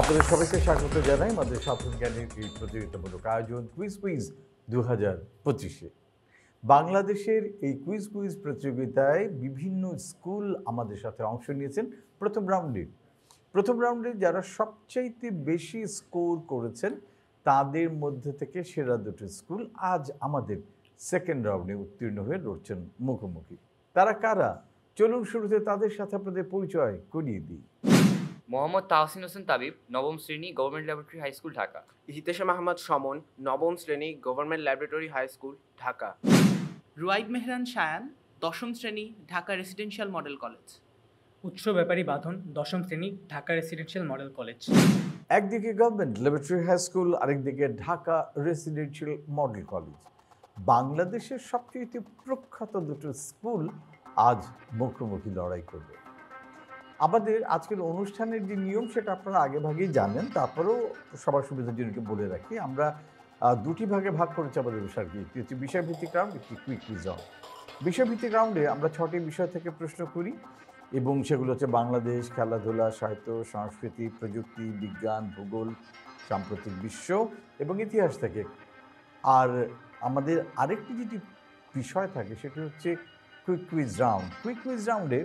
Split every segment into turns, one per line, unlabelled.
আপনাদের সবাইকে স্বাগত জানাই আমাদের সাধারণ জ্ঞানের এই প্রতিযোগিতামূলক আয়োজন কুইজ 2025-এ। বাংলাদেশের এই কুইজ প্রতিযোগিতায় বিভিন্ন স্কুল আমাদের সাথে অংশ নিয়েছেন প্রথম রাউন্ডে যারা সবচাইতে বেশি স্কোর করেছেন তাদের মধ্যে থেকে সেরা দুটো স্কুল আজ আমাদের সেকেন্ড রাউন্ডে উত্তীর্ণ হয়ে লড়ছেন মুখোমুখি। তারা কারা? চলুন শুরুতে তাদের সাথে আপনাদের পরিচয় করিয়ে দিই।
মোহাম্মদ তাহসিন হোসেন তাবিব, নবম শ্রেণী, government laboratory high school, Dhaka.
Hitesham Ahmad Soman, নবম শ্রেণী, government laboratory high school, Dhaka.
Ruwaid Mehran Shayan, দশম শ্রেণী, ঢাকা রেসিডেন্সিয়াল মডেল কলেজ।
উৎস ব্যাপারী বাঁধন, দশম শ্রেণী, ঢাকা রেসিডেন্সিয়াল মডেল কলেজ।
একদিকে গভর্নমেন্ট ল্যাবরেটরি হাই স্কুল, আরেকদিকে ঢাকা রেসিডেন্সিয়াল মডেল কলেজ। বাংলাদেশের সবচেয়ে প্রখ্যাত দুটো স্কুল আজ মুখোমুখি লড়াই করবে। আমাদের আজকের অনুষ্ঠানের যে নিয়ম সেটা আপনারা আগে ভাগেই জানেন, তারপরেও সবার সুবিধার জন্য বলে রাখি। আমরা দুটি ভাগে ভাগ করেছি আমাদের বিষয়কে। একটি হচ্ছে বিষয়ভিত্তিক রাউন্ড, একটি কুইক কুইজ রাউন্ড। বিষয়ভিত্তিক রাউন্ডে আমরা 6টি বিষয় থেকে প্রশ্ন করি এবং সেগুলো হচ্ছে বাংলাদেশ, খেলাধুলা, সাহিত্য, সংস্কৃতি, প্রযুক্তি, বিজ্ঞান, ভূগোল, সাম্প্রতিক বিশ্ব এবং ইতিহাস থেকে। আর আমাদের আরেকটি যেটি বিষয় থাকে সেটি হচ্ছে quick quiz round. Quick quiz রাউন্ডে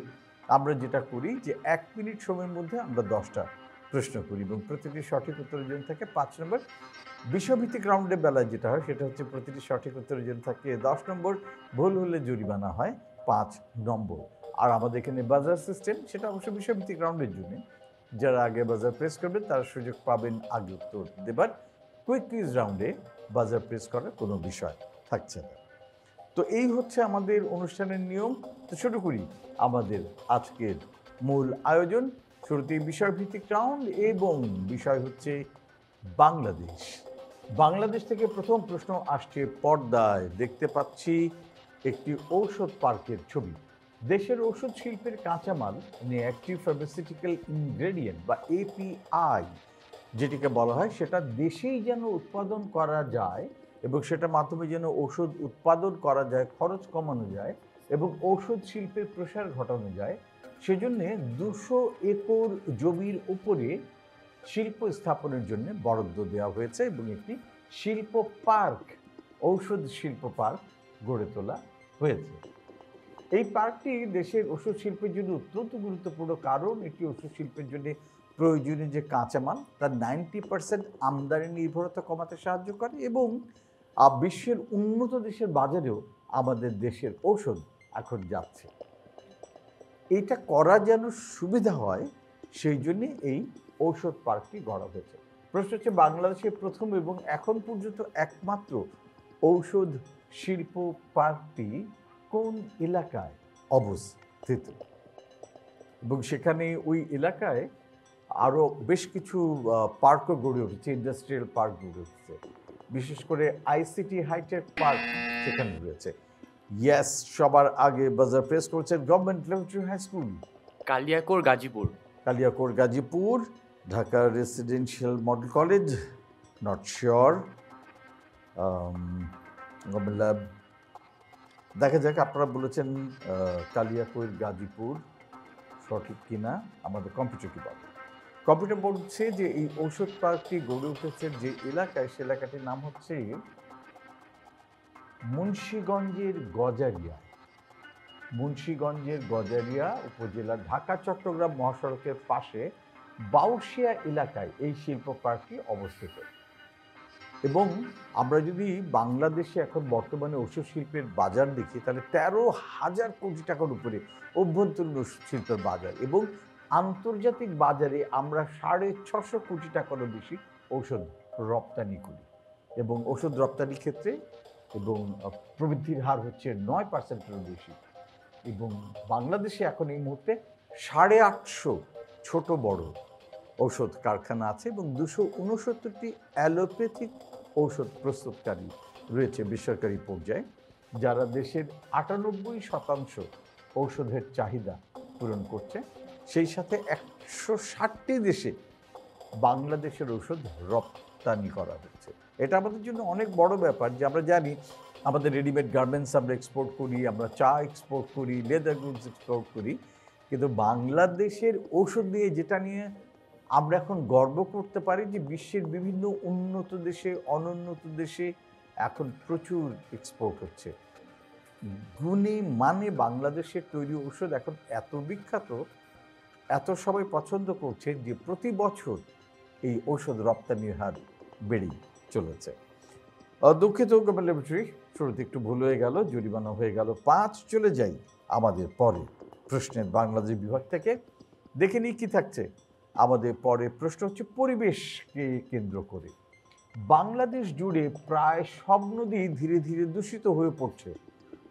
আমরা যেটা করি যে 1 মিনিট সময়ের মধ্যে আমরা 10টা প্রশ্ন করি এবং প্রতিটি সঠিক উত্তরের জন্য থাকে 5 নম্বর। বিষয়ভিত্তিক রাউন্ডের বেলায় যেটা হয় সেটা হচ্ছে প্রতিটি সঠিক উত্তরের জন্য থাকে 10 নম্বর, ভুল হলে জরিমানা হয় 5 নম্বর। আর আমাদের এখানে বাজার সিস্টেম, সেটা অবশ্য বিষয়ভিত্তিক রাউন্ডের জন্য। যারা আগে বাজার প্রেস করবেন তারা সুযোগ পাবেন আগে উত্তর দেবার। কুইক কুইজ রাউন্ডে বাজার প্রেস করার কোনো বিষয় থাকছে না। তো এই হচ্ছে আমাদের অনুষ্ঠানের নিয়ম। তো শুরু করি আমাদের আজকের মূল আয়োজন। শুরুতেই বিষয়ভিত্তিক রাউন্ড এবং বিষয় হচ্ছে বাংলাদেশ। বাংলাদেশ থেকে প্রথম প্রশ্ন আসছে। পর্দায় দেখতে পাচ্ছি একটি ঔষধ পার্কের ছবি। দেশের ওষুধ শিল্পের কাঁচামাল নিয়ে অ্যাক্টিভ ফার্মাসিউটিক্যাল ইনগ্রেডিয়েন্ট বা এপিআই যেটিকে বলা হয় সেটা দেশেই যেন উৎপাদন করা যায় এবং সেটার মাধ্যমে যেন ওষুধ উৎপাদন করা যায়, খরচ কমানো যায় এবং ঔষধ শিল্পের প্রসার ঘটানো যায়, সেজন্যে 200 একর জমির উপরে শিল্প স্থাপনের জন্য বরাদ্দ দেওয়া হয়েছে এবং একটি শিল্প পার্ক, ঔষধ শিল্প পার্ক গড়ে তোলা হয়েছে। এই পার্কটি দেশের ওষুধ শিল্পের জন্য অত্যন্ত গুরুত্বপূর্ণ, কারণ এটি ওষুধ শিল্পের জন্য প্রয়োজনীয় যে কাঁচামাল তার 90% আমদানি নির্ভরতা কমাতে সাহায্য করে এবং বিশ্বের উন্নত দেশের বাজারেও আমাদের দেশের ঔষধ এখন যাচ্ছে। এটা করা যেন সুবিধা হয় সেই জন্যে এই ঔষধ পার্কটি গড়া হয়েছে। প্রশ্ন হচ্ছে বাংলাদেশের প্রথম এবং এখন পর্যন্ত একমাত্র ঔষধ শিল্প পার্কটি কোন এলাকায় অবস্থিত এবং সেখানে ওই এলাকায় আরও বেশ কিছু পার্কও গড়ে উঠেছে, ইন্ডাস্ট্রিয়াল পার্ক গড়ে উঠেছে, বিশেষ করে আইসিটি হাইটেক পার্ক সেখানে রয়েছে। ইয়েস, সবার আগে বাজার প্রেস করছেন government laboratory high school,
Kaliakair, Gazipur.
Kaliakair, Gazipur, Dhaka residential model college, not sure. Government lab, দেখা যাক। আপনারা বলেছেন কালিয়াকৈর, গাজীপুর, সঠিক কিনা আমাদের কম্পিউটার কি বলে। কম্পিউটার বলছে যে এই ঔষধ পার্কটি গড়ে উঠেছে যে এলাকায়, সে এলাকাটির নাম হচ্ছে মুন্সিগঞ্জের গজারিয়া। মুন্সিগঞ্জের গজারিয়া উপজেলা, ঢাকা চট্টগ্রাম মহাসড়কের পাশে বাউশিয়া এলাকায় এই শিল্প পার্কটি অবস্থিত। এবং আমরা যদি বাংলাদেশে এখন বর্তমানে ওষুধ শিল্পের বাজার দেখি তাহলে 13,000 কোটি টাকার উপরে অভ্যন্তরীণ ওষুধ শিল্পের বাজার এবং আন্তর্জাতিক বাজারে আমরা 650 কোটি টাকারও বেশি ঔষধ রপ্তানি করি এবং ওষুধ রপ্তানির ক্ষেত্রে এবং প্রবৃদ্ধির হার হচ্ছে 9%-এরও বেশি। এবং বাংলাদেশে এখন এই মুহূর্তে 850 ছোট বড় ঔষধ কারখানা আছে এবং 269টি অ্যালোপ্যাথিক ঔষধ প্রস্তুতকারী রয়েছে বেসরকারি পর্যায়ে, যারা দেশের 98% ঔষধের চাহিদা পূরণ করছে। সেই সাথে 160টি দেশে বাংলাদেশের ঔষধ রপ্তানি করা হচ্ছে। এটা আমাদের জন্য অনেক বড় ব্যাপার যে আমরা জানি আমাদের রেডিমেড গার্মেন্টস আমরা এক্সপোর্ট করি, আমরা চা এক্সপোর্ট করি, লেদার গুডস এক্সপোর্ট করি, কিন্তু বাংলাদেশের ঔষধ নিয়ে যেটা নিয়ে আমরা এখন গর্ব করতে পারি যে বিশ্বের বিভিন্ন উন্নত দেশে, অনুন্নত দেশে এখন প্রচুর এক্সপোর্ট হচ্ছে। গুণে মানে বাংলাদেশের তৈরি ঔষধ এখন এত বিখ্যাত, এত সবাই পছন্দ করছে যে প্রতি বছর এই ঔষধ রপ্তানির হার বেড়েই চলেছে। দুঃখিত গভর্নমেন্ট ল্যাবরেটরি, শুরুতে একটু ভুল হয়ে গেল, জরিমানা হয়ে গেল 5। চলে যাই আমাদের পরে প্রশ্নের বাংলাদেশ বিভাগ থেকে, দেখে নিই কী থাকছে। আমাদের পরে প্রশ্ন হচ্ছে পরিবেশকে কেন্দ্র করে বাংলাদেশ জুড়ে প্রায় সব নদী ধীরে ধীরে দূষিত হয়ে পড়ছে,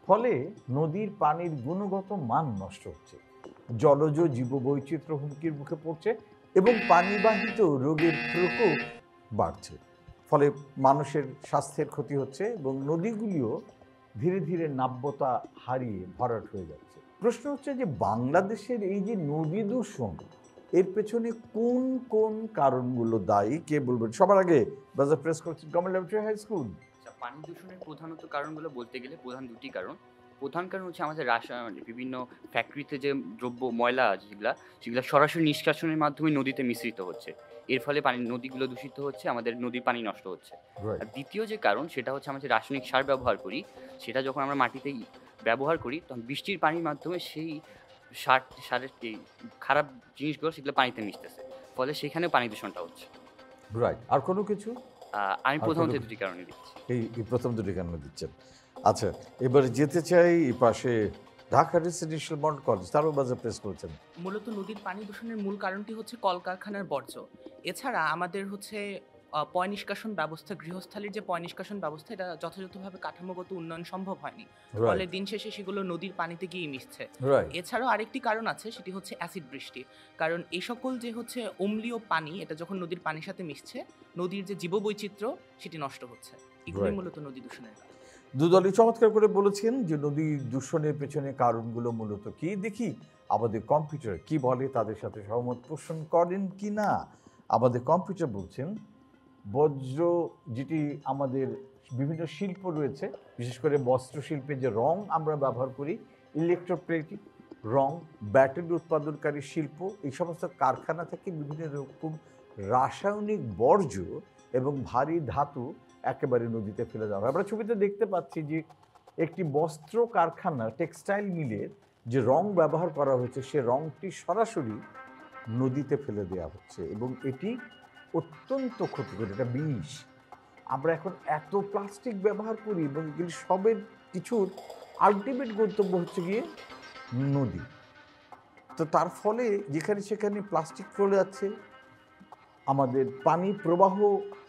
ফলে নদীর পানির গুণগত মান নষ্ট হচ্ছে, জলজ জীববৈচিত্র্য হুমকির মুখে পড়ছে এবং পানিবাহিত রোগের প্রকোপ বাড়ছে। ফলে মানুষের স্বাস্থ্যের ক্ষতি হচ্ছে এবং নদীগুলিও ধীরে ধীরে নাব্যতা হারিয়ে ভরাট হয়ে যাচ্ছে। প্রশ্ন হচ্ছে যে বাংলাদেশের এই যে নদী দূষণ, এর পেছনে কোন কোন কারণগুলো দায়ী, কে বলবেন? সবার আগে বাজার প্রেস করছি গভর্নমেন্ট ল্যাবরেটরি হাই স্কুল।
আচ্ছা, পানি দূষণের প্রধানত কারণগুলো বলতে গেলে প্রধান দুটি কারণ। প্রধান কারণ হচ্ছে আমাদের বিভিন্ন ফ্যাক্টরিতে যে দ্রব্য ময়লা আছে সেগুলা সরাসরি নিষ্কাশনের মাধ্যমে নদীতে মিশ্রিত হচ্ছে। এর ফলে নদীগুলো দূষিত হচ্ছে, আমাদের নদীর পানি নষ্ট হচ্ছে। আর দ্বিতীয় যে কারণ সেটা হচ্ছে আমরা যে রাসায়নিক সার ব্যবহার করি, সেটা যখন আমরা মাটিতে ব্যবহার করি তখন বৃষ্টির পানির মাধ্যমে সেই সারের এই খারাপ জিনিসগুলো সেগুলো পানিতে মিশতেছে, ফলে সেখানে পানি দূষণটা হচ্ছে।
রাইট। আর কোনো কিছু?
আমি প্রথমত দুটি কারণে দিচ্ছি।
এই প্রথম দুটি কারণে দিচ্ছেন। আচ্ছা, এবার যেতে চাই এই পাশে ঢাকা রেসিডেন্সিয়াল মডেল কলেজ, তারও বাজার প্রেস করেছেন।
মূলত নদীর পানি দূষণের মূল কারণটি হচ্ছে কলকারখানার বর্জ্য। এছাড়া আমাদের হচ্ছে পয় নিষ্কাশন ব্যবস্থা, গৃহস্থালির যে পয় নিষ্কাশন ব্যবস্থা, এটা যথাযথভাবে কাঠামোগত উন্নয়ন সম্ভব হয়নি, ফলে দিন শেষে সেগুলো নদীর পানিতে গিয়ে মিশছে। এছাড়াও আরেকটি কারণ আছে, সেটি হচ্ছে অ্যাসিড বৃষ্টি। কারণ এই সকল যে হচ্ছে অম্লীয় পানি, এটা যখন নদীর পানির সাথে মিশছে, নদীর যে জীববৈচিত্র্য সেটি নষ্ট হচ্ছে। এগুলোই মূলত নদী দূষণের কারণ।
দুদলই চমৎকার করে বলেছেন যে নদী দূষণের পেছনে কারণগুলো মূলত কি। দেখি আমাদের কম্পিউটার কি বলে, তাদের সাথে সহমত পোষণ করেন কি না। আমাদের কম্পিউটার বলছেন বজ্র, যেটি আমাদের বিভিন্ন শিল্প রয়েছে, বিশেষ করে বস্ত্র শিল্পে যে রং আমরা ব্যবহার করি, ইলেকট্রোপ্লেটিক রং, ব্যাটারি উৎপাদনকারী শিল্প, এই সমস্ত কারখানা থেকে বিভিন্ন রকম রাসায়নিক বর্জ্য এবং ভারী ধাতু একেবারে নদীতে ফেলে দেওয়া হয়। আমরা ছবিতে দেখতে পাচ্ছি যে একটি বস্ত্র কারখানা, টেক্সটাইল মিলের যে রং ব্যবহার করা হয়েছে, সে রংটি সরাসরি নদীতে ফেলে দেওয়া হচ্ছে এবং এটি অত্যন্ত ক্ষতিকর, এটা বিষ। আমরা এখন এত প্লাস্টিক ব্যবহার করি এবং এগুলি সবের কিছুর আলটিমেট গন্তব্য হচ্ছে গিয়ে নদী। তো তার ফলে যেখানে সেখানে প্লাস্টিক চলে যাচ্ছে, আমাদের পানি প্রবাহ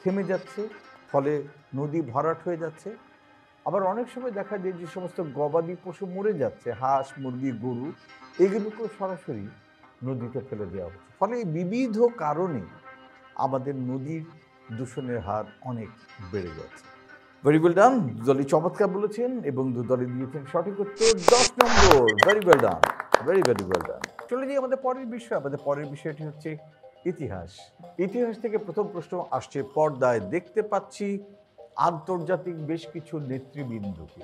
থেমে যাচ্ছে, ফলে নদী ভরাট হয়ে যাচ্ছে। আবার অনেক সময় দেখা যায় যে সমস্ত গবাদি পশু মরে যাচ্ছে, হাঁস, মুরগি, গরু, এগুলোকেও সরাসরি নদীতে ফেলে দেওয়া হচ্ছে। ফলে বিবিধ কারণে আমাদের নদীর দূষণের হার অনেক বেড়ে যাচ্ছে। ভেরি ওয়েল ডান, দুদলই চমৎকার বলেছেন এবং দুদলই দিয়েছেন সঠিক উত্তর 10 নম্বর। Very well done, very very well done. চলে যাই আমাদের পরের বিষয়। আমাদের পরের বিষয়টি হচ্ছে ইতিহাস। ইতিহাস থেকে প্রথম প্রশ্ন আসছে, পর্দায় দেখতে পাচ্ছি আন্তর্জাতিক বেশ কিছু নেতৃবৃন্দকে।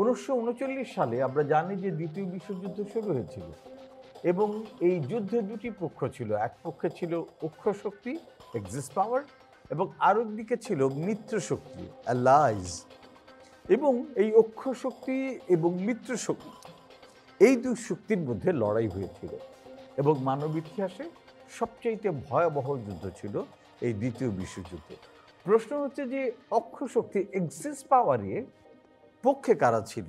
1939 সালে আমরা জানি যে দ্বিতীয় বিশ্বযুদ্ধ শুরু হয়েছিল এবং এই যুদ্ধে দুটি পক্ষ ছিল। এক পক্ষে ছিল অক্ষ শক্তি, এক্সিস পাওয়ার, এবং আরেক দিকে ছিল মিত্র শক্তি, অ্যালাইজ। এবং এই অক্ষ শক্তি এবং মিত্র শক্তি, এই দুই শক্তির মধ্যে লড়াই হয়েছিল এবং মানব ইতিহাসে সবচেয়ে ভয়াবহ যুদ্ধ ছিল এই দ্বিতীয় বিশ্বযুদ্ধ। প্রশ্ন হচ্ছে যে অক্ষ শক্তি, এক্সিস পাওয়ারের পক্ষে কারা ছিল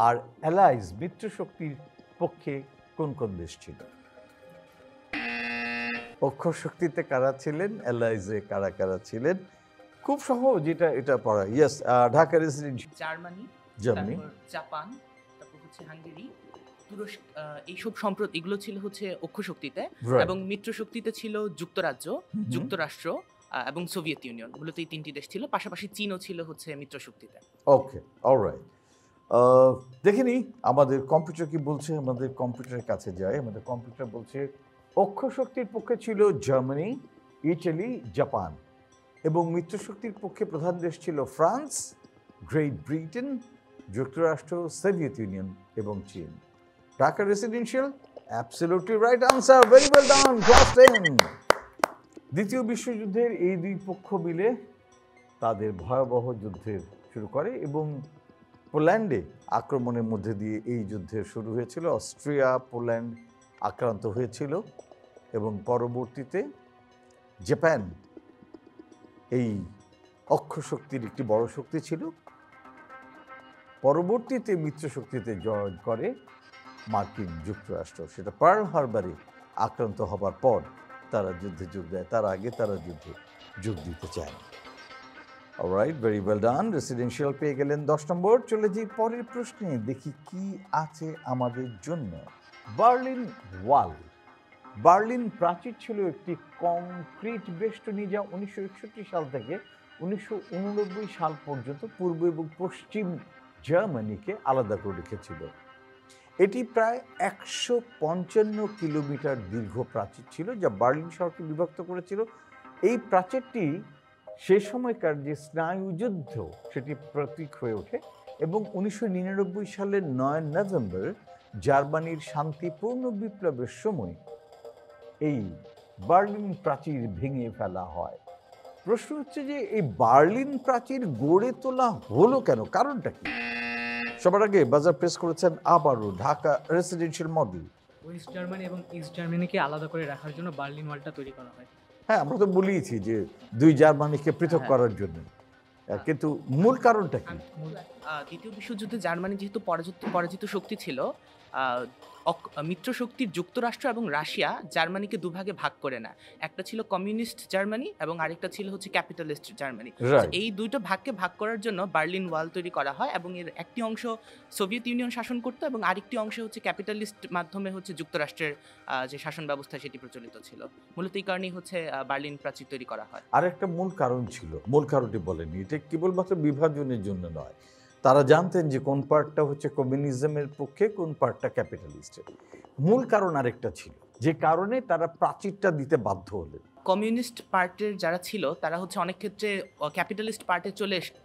আর অ্যালাইজ মিত্র শক্তির পক্ষে কোন কোন দেশ ছিল? অক্ষ শক্তিতে কারা ছিলেন, অ্যালাইজে কারা কারা ছিলেন? খুব সহজ, এটা পড়া। Yes, Dhaka residential
Germany,
Germany,
Japan, তারপর হচ্ছে হাঙ্গেরি, তুরস্ক, এইসব এগুলো ছিল হচ্ছে অক্ষ শক্তিতে। এবং মিত্র শক্তিতে ছিল যুক্তরাজ্য, যুক্তরাষ্ট্র এবং সোভিয়েত ইউনিয়ন। মূলত এই তিনটি দেশ ছিল, পাশাপাশি চীনও ছিল হচ্ছে মিত্র শক্তিতে।
ওকে, অলরাইট। দেখে নিই আমাদের কম্পিউটার কি বলছে। আমাদের কম্পিউটারের কাছে যাই। আমাদের কম্পিউটার বলছে অক্ষ শক্তির পক্ষে ছিল জার্মানি, ইটালি, জাপান, এবং মিত্র শক্তির পক্ষে প্রধান দেশ ছিল ফ্রান্স, গ্রেট ব্রিটেন, যুক্তরাষ্ট্র, সোভিয়েত ইউনিয়ন এবং চীন। Dhaka residential absolutely right answer, very well ডান, ক্লাস 10। দ্বিতীয় বিশ্বযুদ্ধের এই দুই পক্ষ মিলে তাদের ভয়াবহ যুদ্ধের শুরু করে এবং পোল্যান্ডে আক্রমণের মধ্যে দিয়ে এই যুদ্ধের শুরু হয়েছিল। অস্ট্রিয়া পোল্যান্ড আক্রান্ত হয়েছিল এবং পরবর্তীতে জাপান এই অক্ষশক্তির একটি বড় শক্তি ছিল। পরবর্তীতে মিত্র শক্তিতে জয় করে মার্কিন যুক্তরাষ্ট্র। সেটা পার্ল হারবারে আক্রান্ত হবার পর তারা যুদ্ধে যোগ দেয়, তার আগে তারা যুদ্ধে যোগ দিতে চায়। অলরাইট, ভেরি ওয়েল ডান, রেসিডেন্সিয়াল পেয়ে গেলেন 10 নম্বর। চলে যাই পরের প্রশ্নে, দেখি কি আছে আমাদের জন্য। বার্লিন ওয়াল। বার্লিন প্রাচীর ছিল একটি কংক্রিট বেষ্টনী যা 1961 সাল থেকে 1989 সাল পর্যন্ত পূর্ব এবং পশ্চিম জার্মানিকে আলাদা করে রেখেছিল। এটি প্রায় 155 কিলোমিটার দীর্ঘ প্রাচীর ছিল যা বার্লিন শহরকে বিভক্ত করেছিল। এই প্রাচীরটি সে সময়কার যে স্নায়ুযুদ্ধ সেটি প্রতীক হয়ে ওঠে এবং 1999 সালের 9 নভেম্বর জার্মানির শান্তিপূর্ণ বিপ্লবের সময় এই বার্লিন প্রাচীর ভেঙে ফেলা হয়। প্রশ্ন হচ্ছে যে এই বার্লিন প্রাচীর গড়ে তোলা হলো কেন, কারণটা কি? সবার আগে বাজার প্রেস করেছেন আবারও Dhaka residential model.
West Germany এবং ইস্ট জার্মানিকে আলাদা করে রাখার জন্য বার্লিন ওয়ালটা তৈরি করা হয়।
হ্যাঁ, আমরা তো বলিয়েছি যে দুই জার্মানিকে পৃথক
হ্যাঁ।
করার জন্য, কিন্তু মূল কারণটা কি?
দ্বিতীয় বিশ্বযুদ্ধে জার্মানি যেহেতু পরাজিত শক্তি ছিল, মিত্র শক্তির যুক্তরাষ্ট্র এবং রাশিয়া জার্মানিকে দুভাগে ভাগ করে না। একটা ছিল কমিউনিস্ট জার্মানি এবং আরেকটা ছিল হচ্ছে ক্যাপিটালিস্ট জার্মানি।
Right.
এই দুইটা ভাগকে ভাগ করার জন্য বার্লিন ওয়াল তৈরি করা হয় এবং এর একটি অংশ সোভিয়েত ইউনিয়ন শাসন করতো এবং আরেকটি অংশ হচ্ছে ক্যাপিটালিস্ট মাধ্যমে হচ্ছে যুক্তরাষ্ট্রের যে শাসন ব্যবস্থা সেটি প্রচলিত ছিল। মূলত এই কারণেই হচ্ছে বার্লিন প্রাচীর তৈরি করা হয়।
আর একটা মূল কারণ ছিল, মূল কারণটি বলেনি, এটা কেবলমাত্র বিভাজনের জন্য নয়। তারা জানতেন যে কোন পার্টটা হচ্ছে কমিউনিজমের পক্ষে, কোন পার্টটা ক্যাপিটালিস্টের। মূল কারণ আরেকটা ছিল, যে কারণে তারা প্রাচীরটা দিতে বাধ্য হলেন।
কমিউনিস্ট পার্টির যারা ছিল তারা হচ্ছে অনেক ক্ষেত্রে ক্যাপিটালিস্ট পার্টে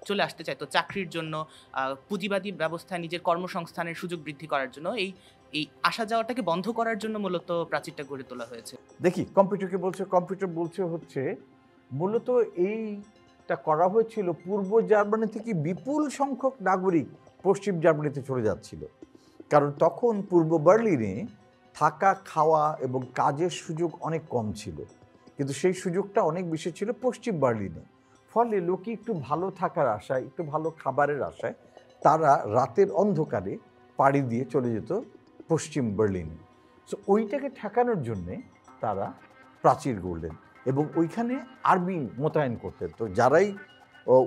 চলে আসতে চাইতো চাকরির জন্য, পুঁজিবাদী ব্যবস্থায় নিজের কর্মসংস্থানের সুযোগ বৃদ্ধি করার জন্য। এই আসা যাওয়াটাকে বন্ধ করার জন্য মূলত প্রাচীরটা গড়ে তোলা হয়েছে।
দেখি কম্পিউটারকে বলছে, কম্পিউটার বলছে হচ্ছে মূলত এইটা করা হয়েছিল পূর্ব জার্মানি থেকে বিপুল সংখ্যক নাগরিক পশ্চিম জার্মানিতে চলে যাচ্ছিল, কারণ তখন পূর্ব বার্লিনে থাকা, খাওয়া এবং কাজের সুযোগ অনেক কম ছিল, কিন্তু সেই সুযোগটা অনেক বেশি ছিল পশ্চিম বার্লিনে। ফলে লোকে একটু ভালো থাকার আশায়, একটু ভালো খাবারের আশায় তারা রাতের অন্ধকারে পাড়ি দিয়ে চলে যেত পশ্চিম বার্লিনে। সো ওইটাকে ঠেকানোর জন্যে তারা প্রাচীর গড়লেন এবং ওইখানে আর্মি মোতায়েন করতেন। তো যারাই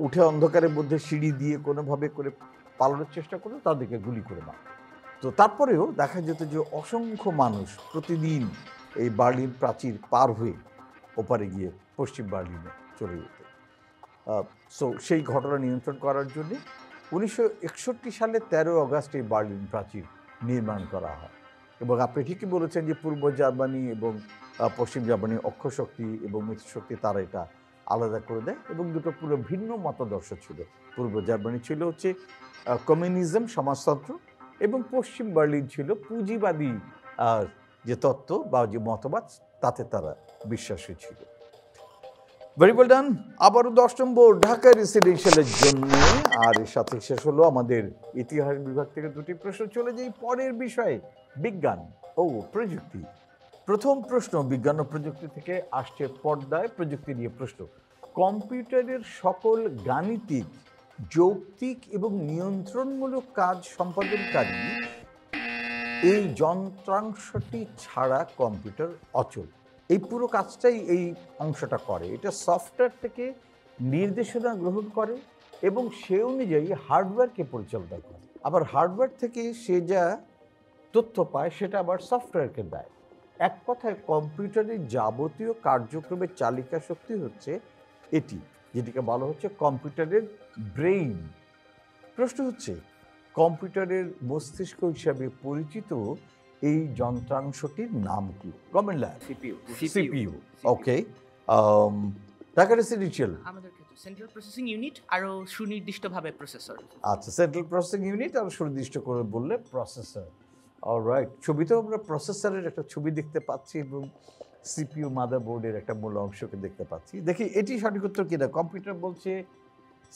উঠে অন্ধকারের মধ্যে সিঁড়ি দিয়ে কোনোভাবে করে পালানোর চেষ্টা করলো তাদেরকে গুলি করে মারত। তো তারপরেও দেখা যেত যে অসংখ্য মানুষ প্রতিদিন এই বার্লিন প্রাচীর পার হয়ে ওপারে গিয়ে পশ্চিম বার্লিনে চলে যেত। সো সেই ঘটনা নিয়ন্ত্রণ করার জন্য 1961 সালে 13 অগাস্ট এই বার্লিন প্রাচীর নির্মাণ করা হয়। এবং আপনি ঠিকই বলেছেন যে পূর্ব জার্মানি এবং পশ্চিম জার্মানি অক্ষশক্তি এবং মিত্রশক্তি তারা এটা আলাদা করে দেয় এবং দুটো পুরো ভিন্ন মতাদর্শ ছিল। পূর্ব জার্মানি ছিল হচ্ছে কমিউনিজম, সমাজতন্ত্র, এবং পশ্চিম বার্লিন ছিল পুঁজিবাদী যে তত্ত্ব বা যে মতবাদ তাতে তারা বিশ্বাসী ছিল। ভেরি ওয়েল ডান। আবারও 10 নম্বর ঢাকা রেসিডেন্সিয়ালের জন্য। আর এর সাথে শেষ হলো আমাদের ইতিহাস বিভাগ থেকে দুটি প্রশ্ন। চলে যাই পরের বিষয়ে, বিজ্ঞান ও প্রযুক্তি। প্রথম প্রশ্ন বিজ্ঞান ও প্রযুক্তি থেকে আসছে, পর্দায় প্রযুক্তি নিয়ে প্রশ্ন। কম্পিউটারের সকল গাণিতিক, যৌক্তিক এবং নিয়ন্ত্রণমূলক কাজ সম্পাদনকারী এই যন্ত্রাংশটি ছাড়া কম্পিউটার অচল। এই পুরো কাজটাই এই অংশটা করে। এটা সফটওয়্যার থেকে নির্দেশনা গ্রহণ করে এবং সে অনুযায়ী হার্ডওয়্যারকে পরিচালনা করে। আবার হার্ডওয়্যার থেকে সে যা তথ্য পায় সেটা আবার সফটওয়্যারকে দেয়। এক কথায় কম্পিউটারের যাবতীয় কার্যক্রমের চালিকা শক্তি হচ্ছে এটি, যেটিকে বলা হচ্ছে কম্পিউটারের ব্রেইন। প্রশ্ন হচ্ছে, কম্পিউটারের মস্তিষ্ক হিসাবে পরিচিত এই যন্ত্রাংশটির নাম কি? Comment lab. সিপিইউ। ওকে। ঢাকা রেসিডেন্সিয়াল
আমাদের ক্ষেত্রে সেন্ট্রাল প্রসেসিং ইউনিট আরও সুনির্দিষ্টভাবে প্রসেসর।
আচ্ছা, সেন্ট্রাল প্রসেসিং ইউনিট আর সুনির্দিষ্ট করে বললে প্রসেসর। অলরাইট, ছবিতেও আমরা প্রসেসরের একটা ছবি দেখতে পাচ্ছি এবং সিপিইউ মাদারবোর্ডের একটা মূল অংশকে দেখতে পাচ্ছি। দেখি এটি সঠিক উত্তর কিনা। কম্পিউটার বলছে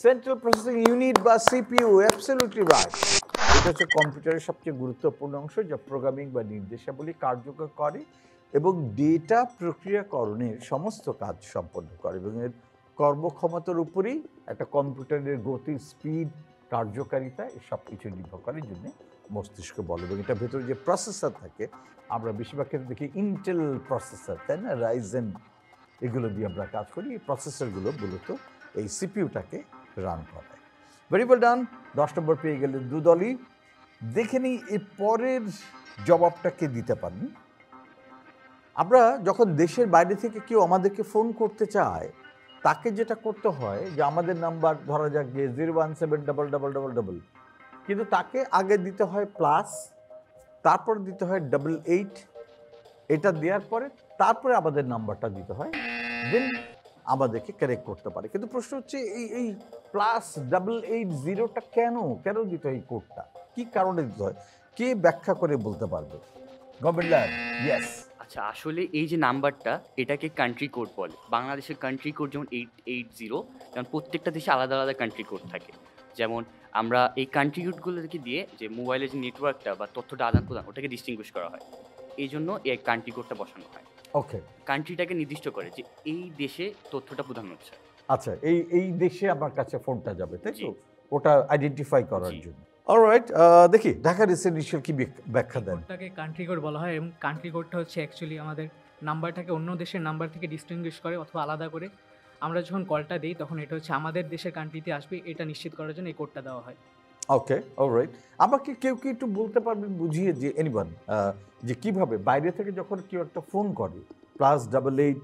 সেন্ট্রাল প্রসেসিং ইউনিট বা সিপিইউ, অ্যাবসলিউটলি রাইট। এটা হচ্ছে কম্পিউটারের সবচেয়ে গুরুত্বপূর্ণ অংশ যা প্রোগ্রামিং বা নির্দেশাবলী কার্যকর করে এবং ডেটা প্রক্রিয়াকরণের সমস্ত কাজ সম্পন্ন করে এবং এর কর্মক্ষমতার উপরেই একটা কম্পিউটারের গতি, স্পিড, কার্যকারিতা সব কিছু নির্ভর করে। জন্য মস্তিষ্ক বলে এবং এটার ভেতরে যে প্রসেসর থাকে আমরা বেশিরভাগ ক্ষেত্রে দেখি ইন্টেল প্রসেসর, তাই না, রাইজেন, এগুলো দিয়ে আমরা কাজ করি। এই প্রসেসরগুলো মূলত এই সিপিইউটাকে রান করে। ভেরি ওয়েল ডান, 10 নম্বর পেয়ে গেলে দুদলই। দেখে নিই এর পরের জবাবটা কে দিতে পারেন। আমরা যখন দেশের বাইরে থেকে কেউ আমাদেরকে ফোন করতে চায় তাকে যেটা করতে হয় যে আমাদের নাম্বার ধরা যাক যে 0170000, কিন্তু তাকে আগে দিতে হয় প্লাস, তারপর দিতে হয় 88, এটা দেওয়ার পরে তারপরে আমাদের নাম্বারটা দিতে হয়, দেন আমাদেরকে কারেক্ট করতে পারে। কিন্তু প্রশ্ন হচ্ছে এই প্লাস 880টা কেন দিতে হয়, এই কোডটা কি কারণে দিতে হয়, কে ব্যাখ্যা করে বলতে পারবে? Government lab, yes.
আচ্ছা, আসলে এই যে নাম্বারটা এটাকে কান্ট্রি কোড বলে। বাংলাদেশের কান্ট্রি কোড যেমন 880, যেমন প্রত্যেকটা দেশে আলাদা আলাদা কান্ট্রি কোড থাকে। যেমন আমরা এই কান্ট্রি কোডগুলোকে দিয়ে যে মোবাইলের যে নেটওয়ার্কটা বা তথ্যটা আদান প্রদান ওটাকে ডিস্টিংগুইশ করা হয়, এই জন্য এই কান্ট্রি কোডটা বসানো হয়।
ওকে,
কান্ট্রিটাকে নির্দিষ্ট করে যে এই দেশে তথ্যটা প্রদান হচ্ছে।
আচ্ছা, এই দেশে আমার কাছে ফোনটা যাবে, তাই
জি।
তো, ওটা আইডেন্টিফাই করার
জি।
জন্য। অলরাইট, দেখি ঢাকা রেসিডেন্সিয়াল কি ব্যাখ্যা দেন।
কোডটাকে কান্ট্রি কোড বলা হয় এবং কান্ট্রি কোডটা হচ্ছে অ্যাকচুয়ালি আমাদের নাম্বারটাকে অন্য দেশের নাম্বার থেকে ডিস্টিংগুইশ করে অথবা আলাদা করে। আমরা যখন কলটা দিই তখন এটা হচ্ছে আমাদের দেশের কান্ট্রিতে আসবে এটা নিশ্চিত করার জন্য এই কোডটা দেওয়া হয়।
ওকে, অলরাইট। আমাকে কেউ কি একটু বলতে পারবেন বুঝিয়ে যে এনিওয়ান যে কিভাবে বাইরে থেকে যখন কেউ একটা ফোন করে +88,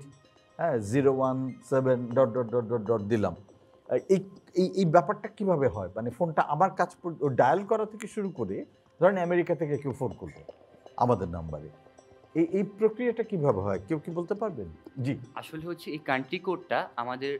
হ্যাঁ, 017 ... দিলাম, এই এই ব্যাপারটা কিভাবে হয়? মানে ফোনটা আমার কাছ ডায়াল করা থেকে শুরু করে ধরেন আমেরিকা থেকে কেউ ফোন করবে আমাদের নাম্বারে, এই প্রক্রিয়াটা কিভাবে হয়, কেউ কি বলতে পারবেন? জি।
আসলে হচ্ছে এই কান্ট্রি কোডটা আমাদের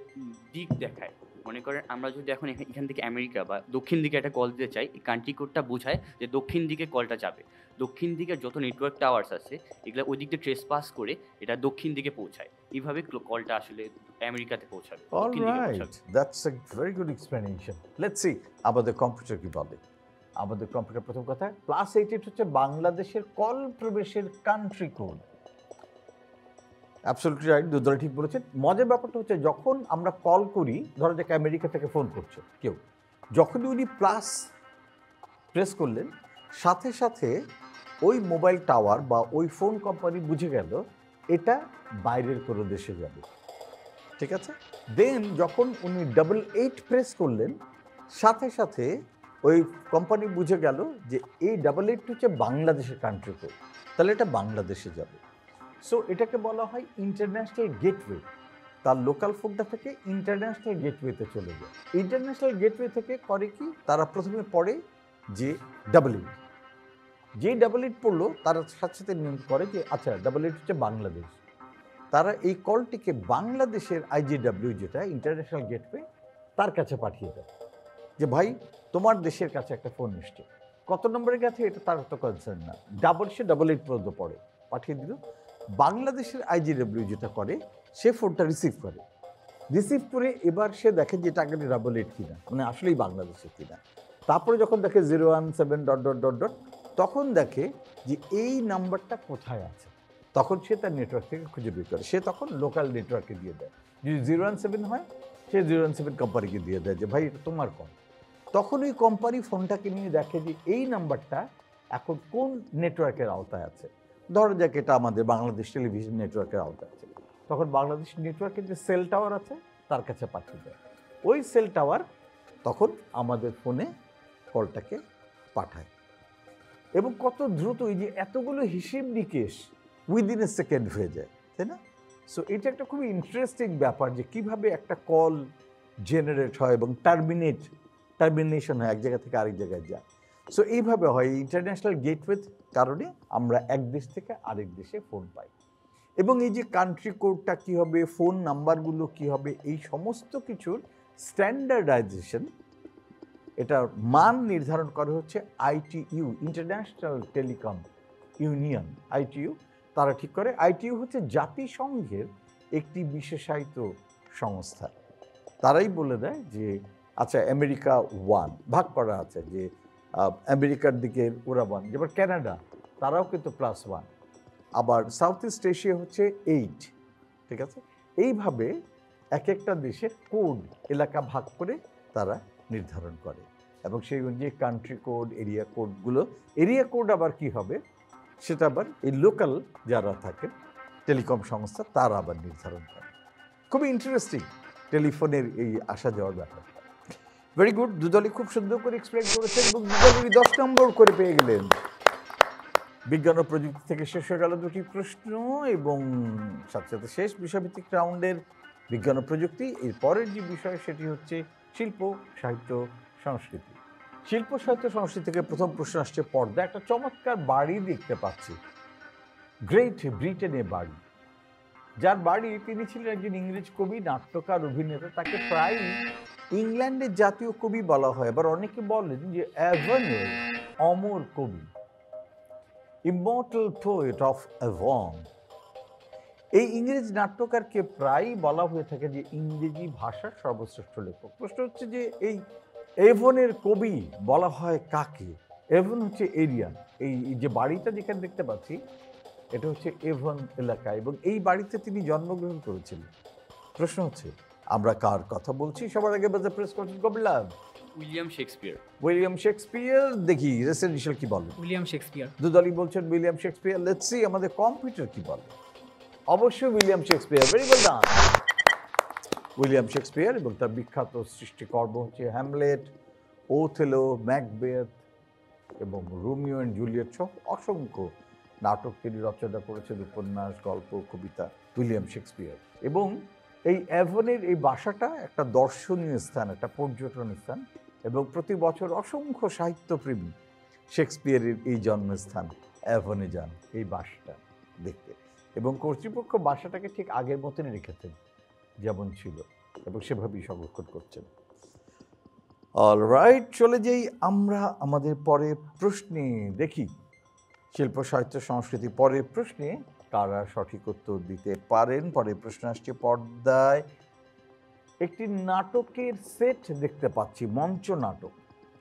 দিক দেখায়। মনে করেন আমরা যদি এখন এখান থেকে আমেরিকা বা দক্ষিণ দিকে একটা কল দিতে চাই, এই কান্ট্রি কোডটা বোঝায় যে দক্ষিণ দিকে কলটা যাবে। দক্ষিণ দিকে যত নেটওয়ার্ক টাওয়ার্স আছে এগুলো ওই দিক দিয়ে ট্রেস পাস করে এটা দক্ষিণ দিকে পৌঁছায়। এইভাবে কলটা আসলে আমেরিকাতে পৌঁছাবে, দক্ষিণ দিকে
অলরাইট,
পৌঁছাবে।
That's a very good explanation. Let's see আমাদের কম্পিউটার কি বলে। আমাদের কম্পিউটার প্রথম কথা +88 হচ্ছে বাংলাদেশের কল প্রবেশের কান্ট্রি কোড। অ্যাবসলিউটলি রাইট, দুদরা ঠিক বলেছেন। মজার ব্যাপারটা হচ্ছে যখন আমরা কল করি, ধরো যাকে আমেরিকা থেকে ফোন করছে কেউ, যখনই উনি প্লাস প্রেস করলেন সাথে সাথে ওই মোবাইল টাওয়ার বা ওই ফোন কোম্পানি বুঝে গেল এটা বাইরের কোনো দেশে যাবে, ঠিক আছে। দেন যখন উনি 88 প্রেস করলেন সাথে সাথে ওই কোম্পানি বুঝে গেল যে এই 88 হচ্ছে বাংলাদেশের কান্ট্রি কোড, তাহলে এটা বাংলাদেশে যাবে। সো এটাকে বলা হয় ইন্টারন্যাশনাল গেটওয়ে। তার লোকাল ফোনটা থেকে ইন্টারন্যাশনাল গেটওয়েতে চলে যায়। ইন্টারন্যাশনাল গেটওয়ে থেকে করে কি, তারা প্রথমে পড়ে যে 88, যে 88 পড়লো তার সাথে সাথে নিয়ম করে যে আচ্ছা 88 হচ্ছে বাংলাদেশ। তারা এই কলটিকে বাংলাদেশের IGW যেটা ইন্টারন্যাশনাল গেটওয়ে তার কাছে পাঠিয়ে দেয় যে ভাই তোমার দেশের কাছে একটা ফোন এসছে, কত নম্বরে গেছে এটা তার তো কনসার্ন না, সে 88 পর্যন্ত পড়ে পাঠিয়ে দিল। বাংলাদেশের IGW যেটা করে সে ফোনটা রিসিভ করে এবার সে দেখে যে এটা আগে 88 কিনা, মানে আসলেই বাংলাদেশের কিনা। তারপরে যখন দেখে 017... তখন দেখে যে এই নাম্বারটা কোথায় আছে, তখন সে তার নেটওয়ার্ক থেকে খুঁজে বের করে, সে তখন লোকাল নেটওয়ার্কে দিয়ে দেয়। যদি 017 হয় সে 017 কোম্পানিকে দিয়ে দেয় যে ভাই এটা তোমার কল। তখন ওই কোম্পানি ফোনটাকে নিয়ে দেখে যে এই নাম্বারটা এখন কোন নেটওয়ার্কের আওতায় আছে। ধরো যাক এটা আমাদের বাংলাদেশ টেলিভিশন নেটওয়ার্কের আওতায় আছে, তখন বাংলাদেশ নেটওয়ার্কের যে সেল টাওয়ার আছে তার কাছে পাঠিয়ে দেয়। ওই সেল টাওয়ার তখন আমাদের ফোনে কলটাকে পাঠায় এবং কত দ্রুত এই যে এতগুলো হিসেব নিকেশ উইদিন এ সেকেন্ড হয়ে যায়, তাই না? সো এটা একটা খুবই ইন্টারেস্টিং ব্যাপার যে কিভাবে একটা কল জেনারেট হয় এবং টার্মিনেশন হয়, এক জায়গা থেকে আরেক জায়গায় যায়। সো এইভাবে হয় ইন্টারন্যাশনাল গেটওয়ের কারণে আমরা এক দেশ থেকে আরেক দেশে ফোন পাই। এবং এই যে কান্ট্রি কোডটা কী হবে, ফোন নাম্বারগুলো কী হবে, এই সমস্ত কিছুর স্ট্যান্ডার্ডাইজেশন এটার মান নির্ধারণ করে হচ্ছে ITU, international telecom union, ITU। তারা ঠিক করে। ITU হচ্ছে জাতিসংঘের একটি বিশেষায়িত সংস্থা। তারাই বলে দেয় যে আচ্ছা আমেরিকা 1 ভাগ করা আছে, যে আমেরিকার দিকে ওরা 1, যেমন কানাডা তারাও কিন্তু +1, আবার সাউথ ইস্ট এশিয়া হচ্ছে 8, ঠিক আছে। এইভাবে এক একটা দেশের কোড এলাকা ভাগ করে তারা নির্ধারণ করে, এবং সেই অনুযায়ী কান্ট্রি কোড, এরিয়া কোডগুলো, এরিয়া কোড আবার কি হবে সেটা আবার এই লোকাল যারা থাকে টেলিকম সংস্থা তারা আবার নির্ধারণ করে। খুবই ইন্টারেস্টিং টেলিফোনের এই আসা যাওয়ার ব্যাপার। ভেরি গুড, দুদলই খুব সুন্দর করে এক্সপ্লেন করেছেন এবং দুদলই 10 নম্বর করে পেয়ে গেলেন। বিজ্ঞান ও প্রযুক্তি থেকে শেষ হয়ে গেল 2টি প্রশ্ন, এবং সাথে সাথে শেষ বিষয়ভিত্তিক রাউন্ডের বিজ্ঞান ও প্রযুক্তি। এর পরের যে বিষয় সেটি হচ্ছে শিল্প, সাহিত্য, সংস্কৃতি। শিল্প, সাহিত্য, সংস্কৃতি থেকে প্রথম প্রশ্ন আসছে পর্দা। একটা চমৎকার বাড়ি দেখতে পাচ্ছি, গ্রেট ব্রিটেনে বাড়ি, যার বাড়ি, তিনি ছিলেন একজন ইংরেজ কবি, নাট্যকার, অভিনেতা। তাকে প্রায় ইংল্যান্ডের জাতীয় কবি বলা হয়। আবার অনেকে বলেন যে অ্যাভনের অমর কবি, ইমমর্টাল পোয়েট অফ অ্যাভন। এই ইংরেজ নাট্যকারকে প্রায়ই বলা হয়ে থাকে যে ইংরেজি ভাষার সর্বশ্রেষ্ঠ লেখক। প্রশ্ন হচ্ছে যে এই এভনের কবি বলা হয় কাকে? এভন হচ্ছে এরিয়া, এই যে বাড়িটা যেখানে দেখতে পাচ্ছি এটা হচ্ছে এভন এলাকা, এবং এই বাড়িতে তিনি জন্মগ্রহণ করেছিলেন। প্রশ্ন হচ্ছে আমরা কার কথা বলছি? সবার আগে বাজে প্রেস করছেন কবিলাভ
উইলিয়াম শেক্সপিয়ার।
William Shakespeare. দেখি রেসিডেন্সিয়াল কি বলে।
William Shakespeare.
দুদলই বলছেন উইলিয়াম শেক্সপিয়ার। লেটস সি আমাদের কম্পিউটার কি বলে। অবশ্যই William Shakespeare, very well done. William Shakespeare, এবং তার বিখ্যাত সৃষ্টিকর্ম হচ্ছে হ্যামলেট, ওথেলো, ম্যাকবেথ এবং রোমিও অ্যান্ড জুলিয়েট সহ অসংখ্য নাটক তিনি রচনা করেছেন, উপন্যাস, গল্প, কবিতা, উইলিয়াম শেক্সপিয়ার। এবং এই অ্যাভনের এই বাসাটা একটা দর্শনীয় স্থান, একটা পর্যটন স্থান, এবং প্রতি বছর অসংখ্য সাহিত্যপ্রেমী শেক্সপিয়ারের এই জন্মস্থান অ্যাভনে যান এই বাসাটা দেখতে, এবং কর্তৃপক্ষ বাসাটাকে ঠিক আগের মতনই রেখেছেন যেমন ছিল, এবং সেভাবেই সংরক্ষণ করছেন। অলরাইট, চলে যাই আমরা আমাদের পরের প্রশ্নে। দেখি শিল্প, সাহিত্য, সংস্কৃতি পরের প্রশ্নে কারা সঠিক উত্তর দিতে পারেন। পরের প্রশ্ন আসছে পর্দায় একটি নাটকের সেট দেখতে পাচ্ছি, মঞ্চ নাটক।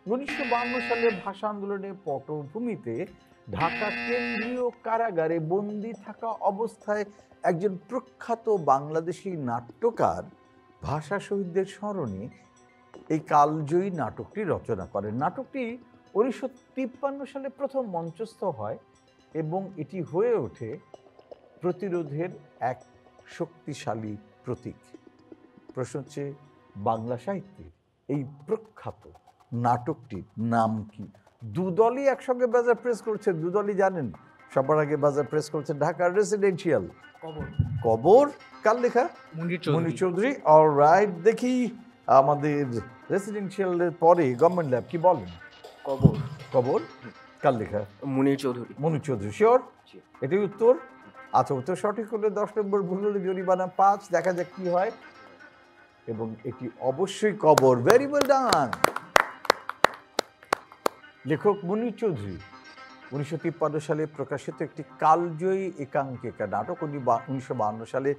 1952 সালে ভাষা আন্দোলনের পটভূমিতে ঢাকা কেন্দ্রীয় কারাগারে বন্দী থাকা অবস্থায় একজন প্রখ্যাত বাংলাদেশি নাট্যকার ভাষা শহীদদের স্মরণে এই কালজয়ী নাটকটি রচনা করেন। নাটকটি 1953 সালে প্রথম মঞ্চস্থ হয়, এবং এটি হয়ে ওঠে প্রতিরোধের এক শক্তিশালী প্রতীক। প্রশ্ন হচ্ছে বাংলা সাহিত্যে এই প্রখ্যাত নাটকটির নাম কি? দুদলই একসঙ্গে বাজার প্রেস করছে, দুদলই জানেন। সবার আগে বাজার প্রেস করছে ঢাকার রেসিডেন্সিয়াল।
কবর।
কবর কার লেখা?
মনির
মনির
চৌধুরী।
চৌধুরী। অলরাইট, দেখি আমাদের রেসিডেন্সিয়ালের পরে গভর্নমেন্ট ল্যাব কি বলেন।
কবর।
কবর কার লেখা?
মুনির চৌধুরী।
মনির চৌধুরী। শিওর
জি।
এটাই উত্তর? আচ্ছা, উত্তর সঠিক হলে 10 নম্বর, ভুল হলে জরিমানা 5। দেখা যাক কি হয়, এবং এটি অবশ্যই কবর। ভেরি ওয়েল ডান। লেখক মনির চৌধুরী 1953 সালে প্রকাশিত একটি কালজয়ী একাঙ্কিকা নাটক। 1952 সালে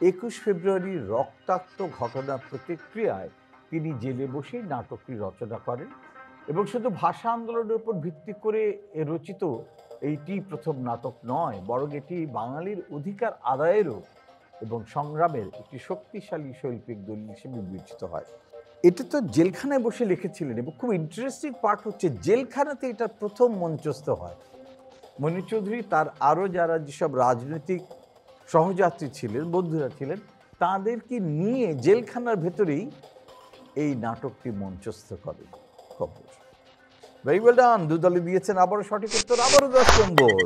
21 ফেব্রুয়ারি রক্তাক্ত ঘটনার প্রতিক্রিয়ায় তিনি জেলে বসে নাটকটি রচনা করেন, এবং শুধু ভাষা আন্দোলনের উপর ভিত্তি করে রচিত এইটি প্রথম নাটক নয়, বরং এটি বাঙালির অধিকার আদায়েরও এবং সংগ্রামের একটি শক্তিশালী শৈল্পিক দলিল হিসেবে বিবেচিত হয়। এটা তো জেলখানায় বসে লিখেছিলেন, এবং খুব ইন্টারেস্টিং পার্ট হচ্ছে জেলখানাতে এটা প্রথম মঞ্চস্থ হয়। মনির চৌধুরী তার আরও যারা যেসব রাজনৈতিক সহযাত্রী ছিলেন, বন্ধুরা ছিলেন, তাদেরকে নিয়ে জেলখানার ভেতরেই এই নাটকটি মঞ্চস্থ করেন। কবর। ভেরি ওয়েল ডান। দুদলে দিয়েছেন আবারও সঠিক উত্তর, আবারও 10 নম্বর।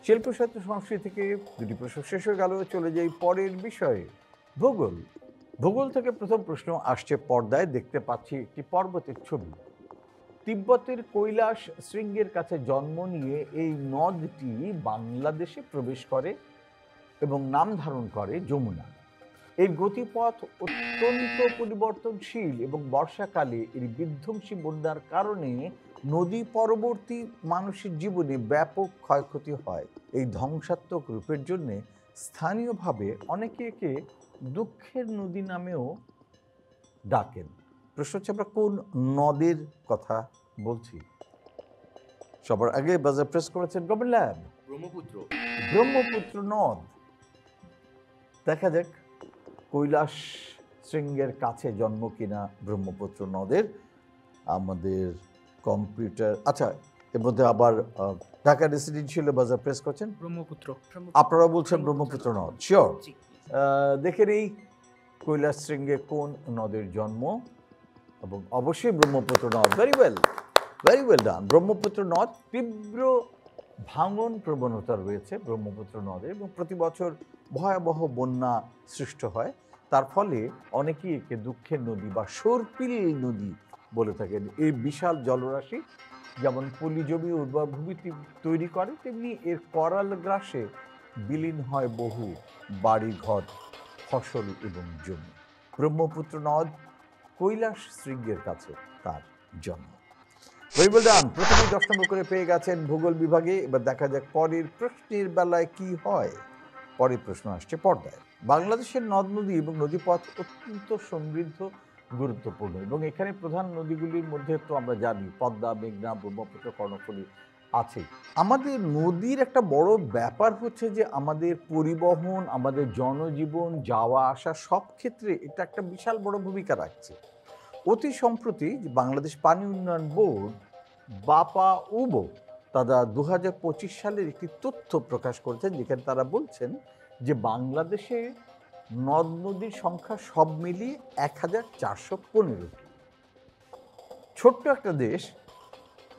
শিল্প, সাহিত্য, সংস্কৃতি থেকে 2টি প্রশ্ন শেষ হয়ে গেল। চলে যাই পরের বিষয়ে, ভূগোল। ভূগোল থেকে প্রথম প্রশ্ন আসছে পর্দায় দেখতে পাচ্ছি একটি পর্বতের ছবি। তিব্বতের কৈলাস শৃঙ্গের কাছে জন্ম নিয়ে এই নদটি বাংলাদেশে প্রবেশ করে এবং নাম ধারণ করে যমুনা। এর গতিপথ অত্যন্ত পরিবর্তনশীল এবং বর্ষাকালে এর বিধ্বংসী বন্যার কারণে নদী পরবর্তী মানুষের জীবনে ব্যাপক ক্ষয়ক্ষতি হয়। এই ধ্বংসাত্মক রূপের জন্য স্থানীয়ভাবে অনেকে একে দুঃখের নদী নামেও ডাকেন। প্রশ্ন হচ্ছে আমরা কোন নদের কথা বলছি? সবার আগে বাজার প্রেস করেছেন গভর্নমেন্ট ল্যাব।
ব্রহ্মপুত্র।
ব্রহ্মপুত্র নদ। দেখা যাক কৈলাস শৃঙ্গের কাছে জন্ম কিনা ব্রহ্মপুত্র নদের। আমাদের কম্পিউটার, আচ্ছা, এর মধ্যে আবার ঢাকা রেসিডেন্সিয়াল বাজার প্রেস করছেন
ব্রহ্মপুত্র।
আপনারা বলছেন ব্রহ্মপুত্র নদ। শিওর?
জি।
দেখে নেই কৈলাস শৃঙ্গে কোন নদের জন্ম, এবং অবশ্যই ব্রহ্মপুত্র নদ। ভেরি ওয়েল ডান। ব্রহ্মপুত্র নদ তীব্র ভাঙন প্রবণতা রয়েছে ব্রহ্মপুত্র নদে, এবং প্রতি বছর ভয়াবহ বন্যা সৃষ্টি হয়। তার ফলে অনেকেই একে দুঃখের নদী বা সর্পিল নদী বলে থাকেন। এই বিশাল জলরাশি যেমন পলি জমি উর্বর ভূমি তৈরি করে, তেমনি এর করাল গ্রাসে বিলীন হয় বহু বাড়িঘর, ফসল এবং জমি। ব্রহ্মপুত্র নদ কৈলাস শৃঙ্গের কাছে তার জন্ম। ভেরি ওয়েল ডান। প্রথমে 10 নম্বর করে পেয়ে গেছেন ভূগোল বিভাগে। এবার দেখা যাক পরের প্রশ্নের বেলায় কি হয়। পরের প্রশ্ন আসছে পর্দায়। বাংলাদেশের নদ নদী এবং নদীপথ অত্যন্ত সমৃদ্ধ, গুরুত্বপূর্ণ, এবং এখানে প্রধান নদীগুলির মধ্যে তো আমরা জানি পদ্মা, মেঘনা, ব্রহ্মপুত্র, কর্ণফুলী আছে। আমাদের নদীর একটা বড় ব্যাপার হচ্ছে যে আমাদের পরিবহন, আমাদের জনজীবন, যাওয়া আসা সব ক্ষেত্রে এটা একটা বিশাল বড় ভূমিকা রাখছে। অতি সম্প্রতি বাংলাদেশ পানি উন্নয়ন বোর্ড বাপা উবো তারা 2025 সালের একটি তথ্য প্রকাশ করেছেন, যেখানে তারা বলছেন যে বাংলাদেশে নদ নদীর সংখ্যা সব মিলিয়ে 1415টি। ছোট্ট একটা দেশ,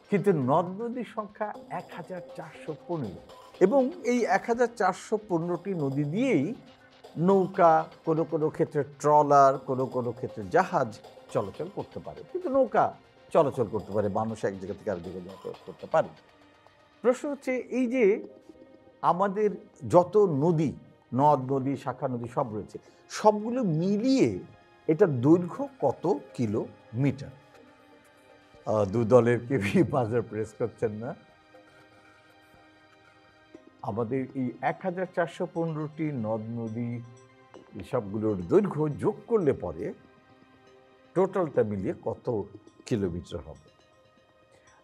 কিন্তু নদ নদীর সংখ্যা 1415, এবং এই 1415টি নদী দিয়েই নৌকা, কোনো কোনো ক্ষেত্রে ট্রলার, কোনো কোনো ক্ষেত্রে জাহাজ চলাচল করতে পারে। কিন্তু নৌকা চলাচল করতে পারে, মানুষ এক জায়গা থেকে আরেক জায়গায় যাতায়াত করতে পারে। প্রশ্ন হচ্ছে এই যে আমাদের যত নদী, নদ নদী, শাখা নদী সব রয়েছে, সবগুলো মিলিয়ে এটা দৈর্ঘ্য কত কিলোমিটার? দু দলের কেউই বাজার প্রেস করছেন না। আমাদের এই 1415টি নদ নদী সবগুলোর দৈর্ঘ্য যোগ করলে পরে টোটালটা মিলিয়ে কত কিলোমিটার হবে?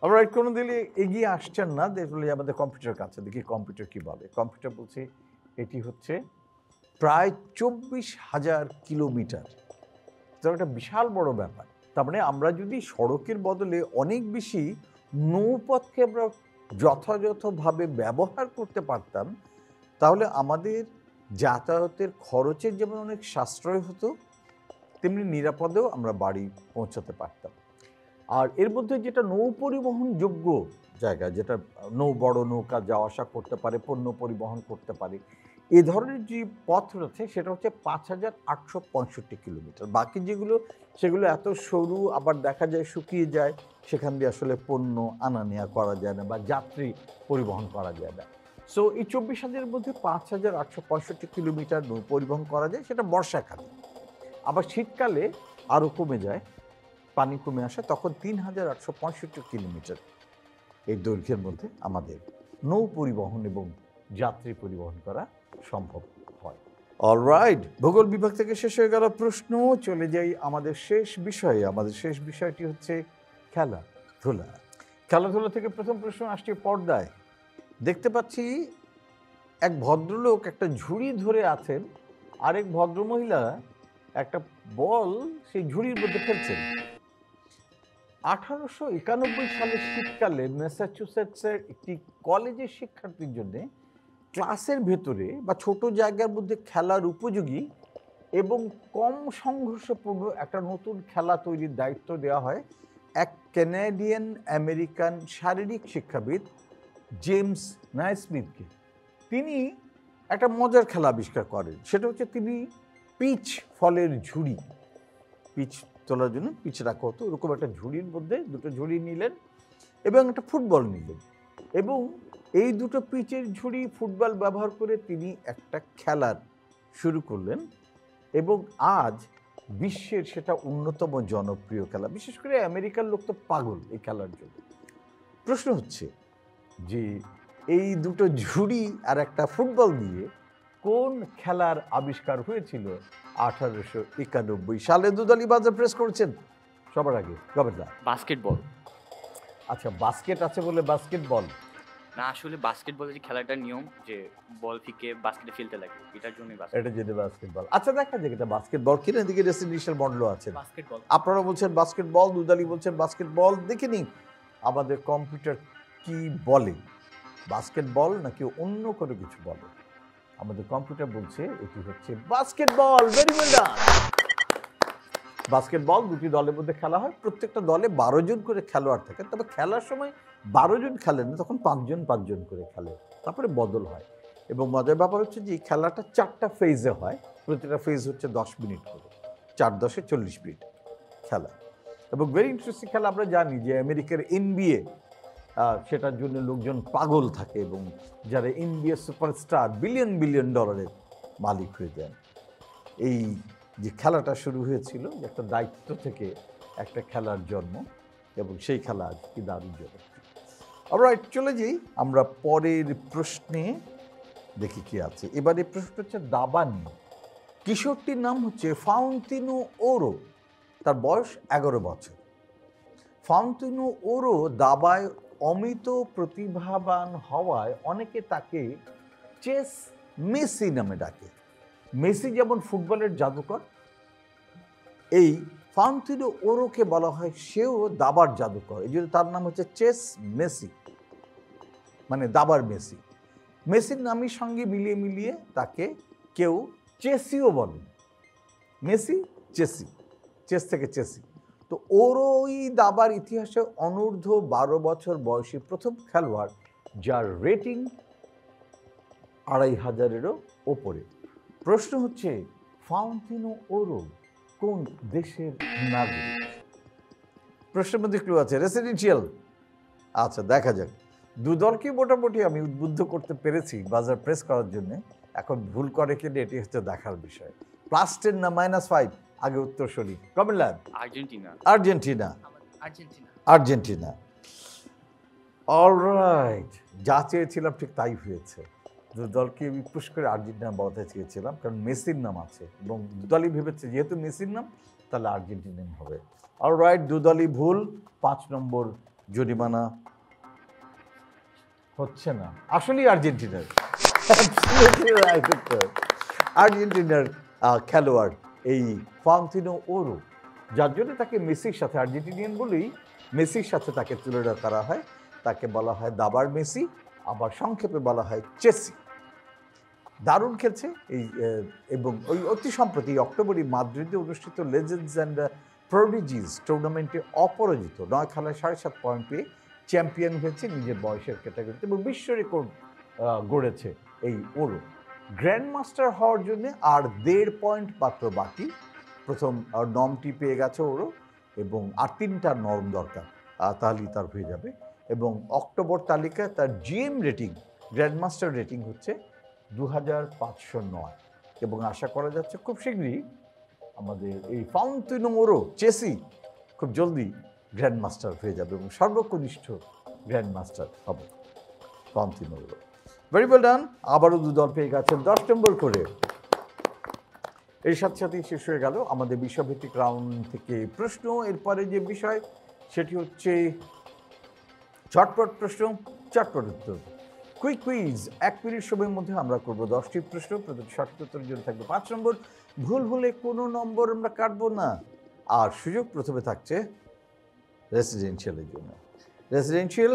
আমরা কোনো দিলে এগিয়ে আসছেন না, দেখলে আমাদের কম্পিউটার কাছে, দেখি কম্পিউটার কি বলে। কম্পিউটার বলছে এটি হচ্ছে প্রায় 24,000 কিলোমিটার। তো একটা বিশাল বড় ব্যাপার। তার মানে আমরা যদি সড়কের বদলে অনেক বেশি নৌপথকে আমরা যথাযথভাবে ব্যবহার করতে পারতাম, তাহলে আমাদের যাতায়াতের খরচের যেমন অনেক সাশ্রয় হতো, তেমনি নিরাপদেও আমরা বাড়ি পৌঁছাতে পারতাম। আর এর মধ্যে যেটা নৌ পরিবহনযোগ্য জায়গা, যেটা বড় নৌকা যাওয়া আসা করতে পারে, পণ্য পরিবহন করতে পারে, এ ধরনের যে পথ রয়েছে সেটা হচ্ছে 5865 কিলোমিটার। বাকি যেগুলো সেগুলো এত সরু, আবার দেখা যায় শুকিয়ে যায়, সেখান দিয়ে আসলে পণ্য আনা নেওয়া করা যায় না বা যাত্রী পরিবহন করা যায় না। সো এই 24,000-এর মধ্যে 5865 কিলোমিটার নৌ পরিবহন করা যায়, সেটা বর্ষাকালে। আবার শীতকালে আরও কমে যায়, পানি কমে আসে, তখন 3865 কিলোমিটার এই দৈর্ঘ্যের মধ্যে আমাদের নৌ পরিবহন এবং যাত্রী পরিবহন করা সম্ভব হয়। অলরাইট, ভূগোল বিভাগ থেকে শেষ হয়ে গেল প্রশ্ন। চলে যাই আমাদের শেষ বিষয়ে। আমাদের শেষ বিষয়টি হচ্ছে খেলাধুলা। খেলাধুলা থেকে প্রথম প্রশ্ন আসছে পর্দায়। দেখতে পাচ্ছি এক ভদ্রলোক একটা ঝুড়ি ধরে আছেন, আরেক ভদ্রমহিলা একটা বল সেই ঝুড়ির মধ্যে ফেলছেন। 1891 সালের শীতকালে ম্যাসাচুসেটসের একটি কলেজের শিক্ষার্থীর জন্য ক্লাসের ভেতরে বা ছোট জায়গার মধ্যে খেলার উপযোগী এবং কম সংঘর্ষপূর্ণ একটা নতুন খেলা তৈরির দায়িত্ব দেওয়া হয় এক কানাডিয়ান আমেরিকান শারীরিক শিক্ষাবিদ জেমস নাইসমিথকে। তিনি একটা মজার খেলা আবিষ্কার করেন, সেটা হচ্ছে তিনি পিচ ফলের ঝুড়ি, পিচ তোলার জন্য পিচ রাখা হতো, ওরকম একটা ঝুড়ির মধ্যে দুটো ঝুড়ি নিলেন এবং একটা ফুটবল নিলেন, এবং এই দুটো পিচের ঝুড়ি ফুটবল ব্যবহার করে তিনি একটা খেলার শুরু করলেন। এবং আজ বিশ্বের সেটা অন্যতম জনপ্রিয় খেলা। বিশেষ করে আমেরিকার লোক তো পাগল এই খেলার জন্য। প্রশ্ন হচ্ছে যে এই দুটো ঝুড়ি আর একটা ফুটবল দিয়ে কোন খেলার আবিষ্কার হয়েছিল 1891 সালে? দুদলই বাজার প্রেস করেছেন সবার আগে। কবেলা?
বাস্কেটবল।
আচ্ছা, বাস্কেট আছে বলে বাস্কেটবল
না, আসলে বাস্কেটবলের যে খেলাটার নিয়ম যে বল থেকে বাস্কেটে ফেলতে লাগে, এটার জন্যই
এটা যদি বাস্কেটবল। আচ্ছা, দেখা যাক এটা বাস্কেটবল কিনা। এদিকে রেসিডেন্সিয়াল মডেলও আছে।
বাস্কেটবল।
আপনারা বলছেন বাস্কেটবল, দুদালি বলছেন বাস্কেটবল। দেখে নিন আমাদের কম্পিউটার কি বলে, বাস্কেটবল নাকি অন্য কোনো কিছু বলে। আমাদের কম্পিউটার বলছে এটি হচ্ছে বাস্কেটবল। ভেরি ওয়েল ডান। বাস্কেটবল দুটি দলের মধ্যে খেলা হয়। প্রত্যেকটা দলে 12 জন করে খেলোয়াড় থাকে, তবে খেলার সময় 12 জন খেলেন না, তখন 5 জন করে খেলে, তারপরে বদল হয়। এবং মজার ব্যাপার হচ্ছে যে এই খেলাটা 4টা ফেজে হয়। প্রতিটা ফেজ হচ্ছে 10 মিনিট করে, 4×10 = 40 মিনিট খেলা। এবং ভেরি ইন্টারেস্টিং খেলা। আমরা জানি যে আমেরিকার NBA সেটার জন্য লোকজন পাগল থাকে এবং যারা NBA সুপারস্টার বিলিয়ন ডলারের মালিক হয়ে যান। এই যে খেলাটা শুরু হয়েছিল একটা দায়িত্ব থেকে একটা খেলার জন্ম, এবং সেই খেলা আজ কি দারুণ জনপ্রিয়। অলরাইট, চলে যাই আমরা পরের প্রশ্নে, দেখি কি আছে। এবারে প্রশ্ন হচ্ছে দাবা নিয়ে। কিশোরটির নাম হচ্ছে ফাউন্তিনো ওরো, তার বয়স 11 বছর। ফাউন্তিনো ওরো দাবায় অমিত প্রতিভাবান হওয়ায় অনেকে তাকে চেস মেসি নামে ডাকে। মেসি যেমন ফুটবলের জাদুকর, এই ফাউন্তিনো ওরোকে বলা হয় সেও দাবার জাদুকর। এই জন্য তার নাম হচ্ছে চেস মেসি, মানে দাবার মেসি। মেসির নামের সঙ্গে মিলিয়ে তাকে কেউ চেসিও বলেন। মেসি চেসি, চেস থেকে চেসি। তো ওরই দাবার ইতিহাসে অনূর্ধ্ব 12 বছর বয়সী প্রথম খেলোয়াড় যার রেটিং 2500-এরও ওপরে। প্রশ্ন হচ্ছে ফাউন্তিনো ওরো কোন দেশের নাগরিক? প্রশ্নের মধ্যে ক্লু আছে, রেসিডেন্সিয়াল। আচ্ছা, দেখা যাক। দুদলকে মোটামুটি আমি উদ্বুদ্ধ করতে পেরেছি বাজার প্রেস করার জন্য। এখন ভুল করে কিনা এটি হচ্ছে দেখার বিষয়। +10 না -5? আগে উত্তর শুনি। Comilla?
Argentina.
Argentina.
Argentina.
Argentina. Alright, যা চেয়েছিলাম ঠিক তাই হয়েছে। দুদলকে আমি পুশ করে আর্জেন্টিনা বলতে চেয়েছিলাম, কারণ মেসির নাম আছে এবং দুদলই ভেবেছে যেহেতু মেসির নাম তাহলে আর্জেন্টিনাই হবে। অলরাইট, দুদলই ভুল। 5 নম্বর জরিমানা হচ্ছে না, আসলেই আর্জেন্টিনার। আর্জেন্টিনার খেলোয়াড় এই ফাউন্তিনো ওরো, যার জন্য তাকে মেসির সাথে, আর্জেন্টিনিয়ান বলেই মেসির সাথে তাকে তুলনা করা হয়। তাকে বলা হয় দাবার মেসি, আবার সংক্ষেপে বলা হয় চেসি। দারুণ খেলছে এই। এবং ওই অতি সম্প্রতি অক্টোবরে মাদ্রিদে অনুষ্ঠিত লেজেন্ডস অ্যান্ড প্রডিজিজ টুর্নামেন্টে অপরাজিত 9 খেলায় 7.5 পয়েন্ট পেয়ে চ্যাম্পিয়ন হয়েছে নিজের বয়সের ক্যাটাগরিতে এবং বিশ্ব রেকর্ড গড়েছে এই ওরো। গ্র্যান্ড মাস্টার হওয়ার জন্য আর 1.5 পয়েন্ট মাত্র বাকি। প্রথম নর্মটি পেয়ে গেছে ওরো, এবং আর 3টা নর্ম দরকার, তাহলেই তার হয়ে যাবে। এবং অক্টোবর তালিকায় তার GM rating, grand master rating হচ্ছে 2509, এবং আশা করা যাচ্ছে খুব শীঘ্রই আমাদের এই ফাউন্তিনো ওরো চেসি খুব জলদি গ্র্যান্ড মাস্টার হয়ে যাবে এবং সর্বকনিষ্ঠ গ্র্যান্ড মাস্টার হবে ফাউন্তিনো ওরো। ভেরি ওয়েল ডান। আবারও দুদল পেয়ে গেছেন 10 নম্বর করে। এর সাথে সাথেই শেষ হয়ে গেল আমাদের বিষয়ভিত্তিক রাউন্ড থেকে প্রশ্ন। এরপরে যে বিষয় সেটি হচ্ছে ঝটপট প্রশ্ন, চটপট উত্তর, কুইক কুইজ। 1 মিনিট সময়ের মধ্যে আমরা করব 10টি প্রশ্ন, প্রতিটি সঠিক উত্তরের জন্য থাকবে 5 নম্বর। ভুল হলে কোনো নম্বর আমরা কাটবো না। আর সুযোগ প্রথমে থাকছে রেসিডেন্সিয়ালের জন্য। রেসিডেন্সিয়াল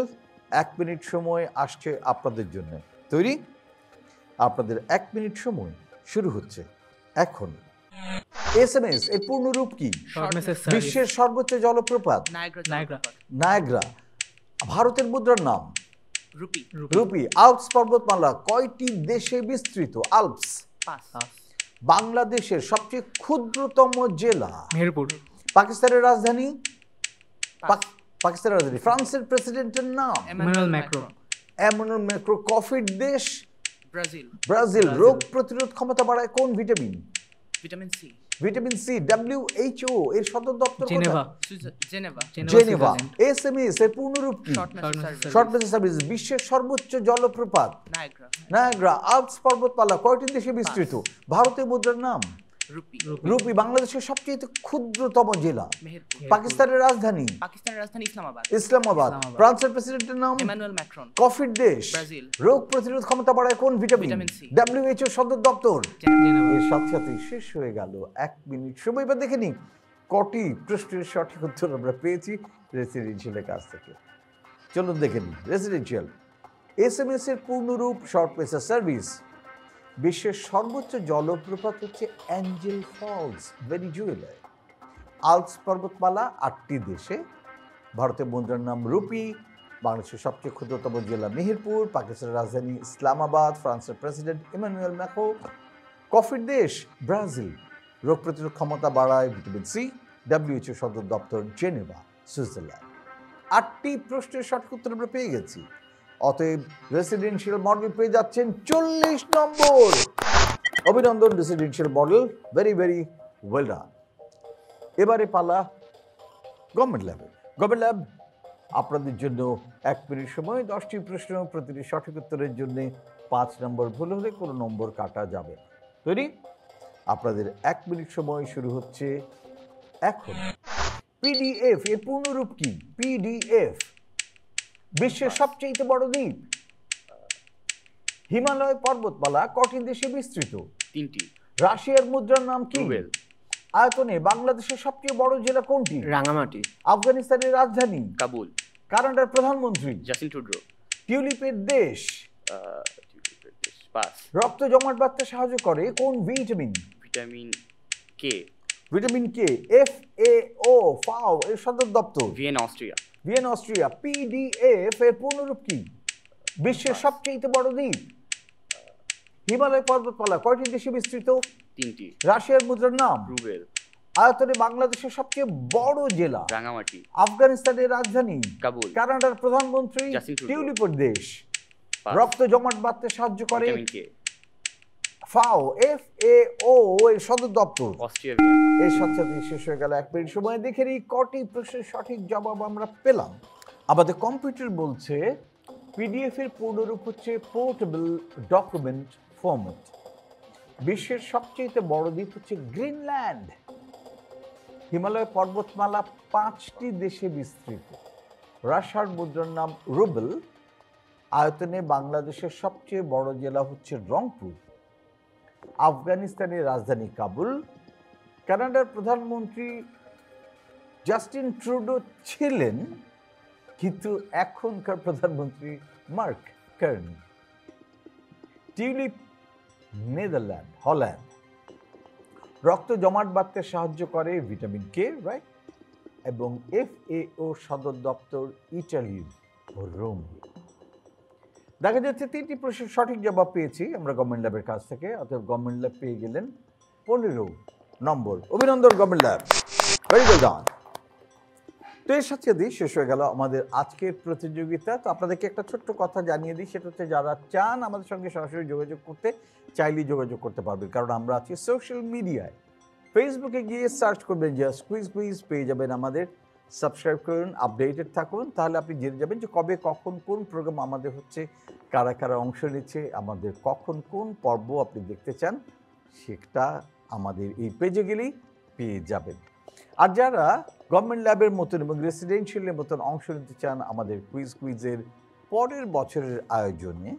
1 মিনিট সময় আসছে আপনাদের জন্য। তৈরি? আপনাদের 1 মিনিট সময় শুরু হচ্ছে এখন। SMS এর পূর্ণরূপ কি?
Short message service.
বিশ্বের সর্বোচ্চ জলপ্রপাত?
নায়াগ্রা।
নায়াগ্রা। ভারতের মুদ্রার নাম?
রুপি।
রুপি। আল্পস পর্বতমালা কয়টি দেশে বিস্তৃত? আল্পস।
পাস।
বাংলাদেশের সবচেয়ে ক্ষুদ্রতম জেলা?
মেহেরপুর।
পাকিস্তানের রাজধানী? পাকিস্তানের রাজধানী। ফ্রান্সের প্রেসিডেন্টের নাম?
Emmanuel Macron.
Emmanuel Macron. কফির দেশ?
ব্রাজিল।
ব্রাজিল। রোগ প্রতিরোধ ক্ষমতা বাড়ায় কোন vitamin?
Vitamin C,
vitamin C. WHO এর সদর দপ্তর
Geneva
Geneva,
Geneva.
Switzerland.
SMS এর পূর্ণরূপ কি?
Short message service,
short message service. বিশ্বের সর্বোচ্চ জলপ্রপাত
নায়াগ্রা,
নায়াগ্রা। আল্পস পর্বতমালা কয়টি দেশে বিস্তৃত? ভারতীয় মুদ্রার নাম
রুপি,
রুপি। বাংলাদেশের সবচেয়ে ক্ষুদ্রতম জেলা?
মেহেরপুর।
পাকিস্তানের রাজধানী
পাকিস্তানের রাজধানী ইসলামাবাদ।
ইসলামাবাদ। ফ্রান্সের প্রেসিডেন্টের নাম?
Emmanuel Macron.
কফির দেশ?
ব্রাজিল।
রোগ প্রতিরোধ ক্ষমতা বাড়ায় কোন ভিটামিন?
Vitamin C.
WHO সদর দপ্তর?
জেনেভা।
এর সাথে সাথে শেষ হয়ে গেল 1 মিনিট সময়। এবার দেখে নিই কটি প্রশ্নের সঠিক উত্তর আমরা পেয়েছি রেসিডেন্সিয়ালের কাছ থেকে। চলুন দেখে নিই। রেসিডেন্সিয়াল। SMS এর পূর্ণরূপ শর্ট মেসেজ সার্ভিস। বিশ্বের সর্বোচ্চ জলপ্রপাত হচ্ছে অ্যাঞ্জেল ফলস, ভেনিজুয়েলায়। আল্পস পর্বতমালা 8টি দেশে। ভারতের মুদ্রার নাম রুপি। বাংলাদেশের সবচেয়ে ক্ষুদ্রতম জেলা মেহেরপুর। পাকিস্তানের রাজধানী ইসলামাবাদ। ফ্রান্সের প্রেসিডেন্ট ইমানুয়েল ম্যাক্রন। কফির দেশ ব্রাজিল। রোগ প্রতিরোধ ক্ষমতা বাড়ায় ভিটামিন সি। WHO সদর দপ্তর জেনেভা, সুইজারল্যান্ড। 8টি প্রশ্নের সঠিক উত্তর আমরা পেয়ে গেছি। অতএব রেসিডেন্সিয়াল মডেল পেয়ে যাচ্ছেন 40 নম্বর। অভিনন্দন residential model, very very well ডান। এবারে পালা গভর্নমেন্ট ল্যাবের। গভর্নমেন্ট ল্যাব আপনাদের জন্য 1 মিনিট সময়, 10টি প্রশ্ন, প্রতিটি সঠিক উত্তরের জন্য 5 নম্বর, ভুল হলে কোনো নম্বর কাটা যাবে না। তৈরি? আপনাদের 1 মিনিট সময় শুরু হচ্ছে এখন। PDF এর পূর্ণরূপ কি? PDF। বিশ্বের সবচেয়ে বড় দ্বীপ? হিমালয় পর্বতমালা কটি দেশে বিস্তৃত?
3টি।
রাশিয়ার মুদ্রার নাম কি?
রুবেল।
আয়তনে বাংলাদেশের সবচেয়ে বড় জেলা কোনটি?
রাঙামাটি,
আফগানিস্তানের রাজধানী?
কাবুল।
কানাডার প্রধানমন্ত্রী?
জাসিন ট্রুডো।
টিউলিপের দেশ?
পাস।
রক্ত জমাট বাঁধতে সাহায্য করে কোন vitamin?
Vitamin K.
Vitamin K. FAO ফাও এর সদর দপ্তর?
Vienna, Austria.
Vienna, Austria. PDF এর পূর্ণরূপ কি? বিশ্বের সবচেয়ে বড় দ্বীপ? হিমালয় পর্বতমালা কয়টি দেশে বিস্তৃত?
3টি।
রাশিয়ার মুদ্রার নাম?
রুবেল।
আয়তনে বাংলাদেশের সবচেয়ে বড় জেলা?
রাঙামাটি।
আফগানিস্তানের রাজধানী?
কাবুল।
কানাডার প্রধানমন্ত্রী?
জাসিন ট্রুডো।
টিউলিপের দেশ?
পাস।
রক্ত জমাট বাঁধতে সাহায্য করে
ভিটামিন কে।
ফাও FAO এর সদর দপ্তর?
Austria, Vienna.
এর সাথে সাথে শেষ হয়ে গেল 1 মিনিট সময়। দেখে নিই কটি প্রশ্নের সঠিক জবাব আমরা পেলাম। আমাদের কম্পিউটার বলছে PDF এর পূর্ণরূপ হচ্ছে পোর্টেবল ডকুমেন্ট ফরম্যাট। বিশ্বের সবচেয়ে বড় দ্বীপ হচ্ছে গ্রিনল্যান্ড। হিমালয় পর্বতমালা 5টি দেশে বিস্তৃত। রাশিয়ার মুদ্রার নাম রুবেল। আয়তনে বাংলাদেশের সবচেয়ে বড় জেলা হচ্ছে রংপুর। আফগানিস্তানের রাজধানী কাবুল। কানাডার প্রধানমন্ত্রী জাস্টিন ট্রুডো ছিলেন, কিন্তু এখনকার প্রধানমন্ত্রী Mark Carney. Tulip Netherland, Holland. রক্ত জমাট বাঁধতে সাহায্য করে ভিটামিন কে, রাইট? এবং FAO সদর দপ্তর ইটালির রোম। দেখা যাচ্ছে 3টি প্রশ্নের সঠিক জবাব পেয়েছি আমরা গভর্নমেন্ট ল্যাবের কাছ থেকে। অতএব গভর্নমেন্ট ল্যাব পেয়ে গেলেন 15 নম্বর। অভিনন্দন গভর্নমেন্ট ল্যাব, ভেরি ওয়েল ডান। তো এর সাথে সাথেই শেষ হয়ে গেল আমাদের আজকের প্রতিযোগিতা। তো আপনাদেরকে একটা ছোট্ট কথা জানিয়ে দিই, সেটা হচ্ছে যারা চান আমাদের সঙ্গে সরাসরি যোগাযোগ করতে, চাইলেই যোগাযোগ করতে পারবেন। কারণ আমরা আছি সোশ্যাল মিডিয়ায়। ফেসবুকে গিয়ে সার্চ করবেন জাস্ট কুইজ কুইজ, পেয়ে যাবেন আমাদের। সাবস্ক্রাইব করুন, আপডেটেড থাকুন, তাহলে আপনি জেনে যাবেন যে কবে কখন কোন প্রোগ্রাম আমাদের হচ্ছে, কারা কারা অংশ নিচ্ছে, আমাদের কখন কোন পর্ব আপনি দেখতে চান, সেটা আমাদের এই পেজে গেলেই পেয়ে যাবেন। আর যারা গভর্নমেন্ট ল্যাবের মতন এবং রেসিডেন্সিয়ালের মতন অংশ নিতে চান আমাদের কুইজের পরের বছরের আয়োজনে,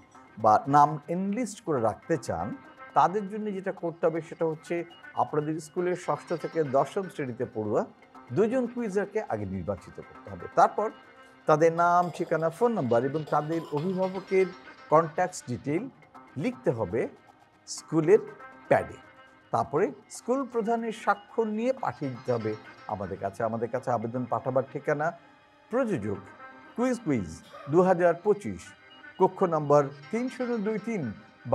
বা নাম এনলিস্ট করে রাখতে চান, তাদের জন্য যেটা করতে হবে সেটা হচ্ছে আপনাদের স্কুলের 6ষ্ঠ থেকে 10ম শ্রেণীতে পড়ুয়া 2 জন কুইজারকে আগে নির্বাচিত করতে হবে। তারপর তাদের নাম, ঠিকানা, ফোন নাম্বার এবং তাদের অভিভাবকের কন্ট্যাক্টস ডিটেইল লিখতে হবে স্কুলের প্যাডে। তারপরে স্কুল প্রধানের স্বাক্ষর নিয়ে পাঠিয়ে দিতে হবে আমাদের কাছে। আমাদের কাছে আবেদন পাঠাবার ঠিকানা প্রযোজক কুইজ 2025, কক্ষ নম্বর 3023,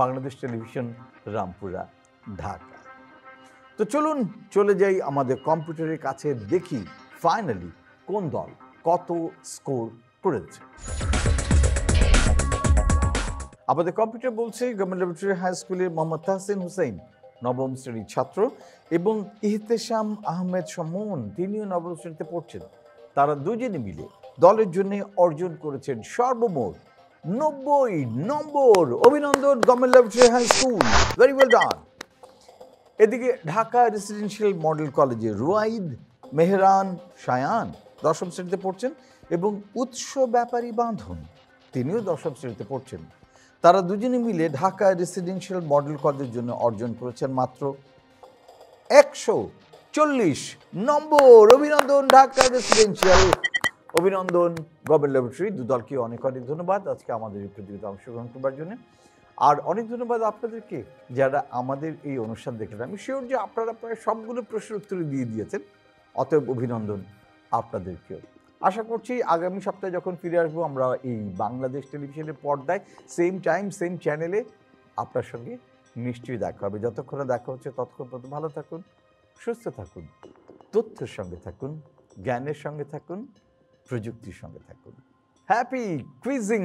বাংলাদেশ টেলিভিশন, রামপুরা, ঢাকা। তো চলুন চলে যাই আমাদের কম্পিউটারের কাছে, দেখি ফাইনালি কোন দল কত স্কোর করেছে। আমাদের কম্পিউটার বলছে গভর্নমেন্ট ল্যাবরেটরি হাই স্কুলের মোহাম্মদ তাহসিন হুসাইন নবম শ্রেণীর ছাত্র, এবং ইহতেশাম আহমেদ সমন, তিনিও নবম শ্রেণীতে পড়ছেন। তারা দুজনে মিলে দলের জন্য অর্জন করেছেন সর্বমোট 90 নম্বর। অভিনন্দন government laboratory high school, very well done. এদিকে ঢাকা রেসিডেন্সিয়াল মডেল কলেজে রুয়াইদ মেহরান শায়ান 10ম শ্রেণীতে পড়ছেন, এবং উৎস ব্যাপারী বাঁধন, তিনিও 10ম শ্রেণীতে পড়ছেন। তারা দুজনে মিলে ঢাকা রেসিডেন্সিয়াল মডেল কলেজের জন্য অর্জন করেছেন মাত্র 140 নম্বর। অভিনন্দন ঢাকা রেসিডেন্সিয়াল, অভিনন্দন গভর্নমেন্ট ল্যাবরেটরি। দুদলকে অনেক অনেক ধন্যবাদ আজকে আমাদের এই প্রতিযোগিতা অংশগ্রহণ করবার জন্য। আর অনেক ধন্যবাদ আপনাদেরকে যারা আমাদের এই অনুষ্ঠান দেখলেন। আমি শিওর যে আপনারা প্রায় সবগুলো প্রশ্নের উত্তর দিয়ে দিয়েছেন, অতএব অভিনন্দন আপনাদেরকেও। আশা করছি আগামী সপ্তাহে যখন ফিরে আসবো আমরা এই বাংলাদেশ টেলিভিশনের পর্দায় সেম টাইম সেম চ্যানেলে আপনার সঙ্গে নিশ্চয়ই দেখা হবে। যতক্ষণ না দেখা হচ্ছে ততক্ষণ পর্যন্ত ভালো থাকুন, সুস্থ থাকুন, তথ্যের সঙ্গে থাকুন, জ্ঞানের সঙ্গে থাকুন, প্রযুক্তির সঙ্গে থাকুন। Happy cuisine.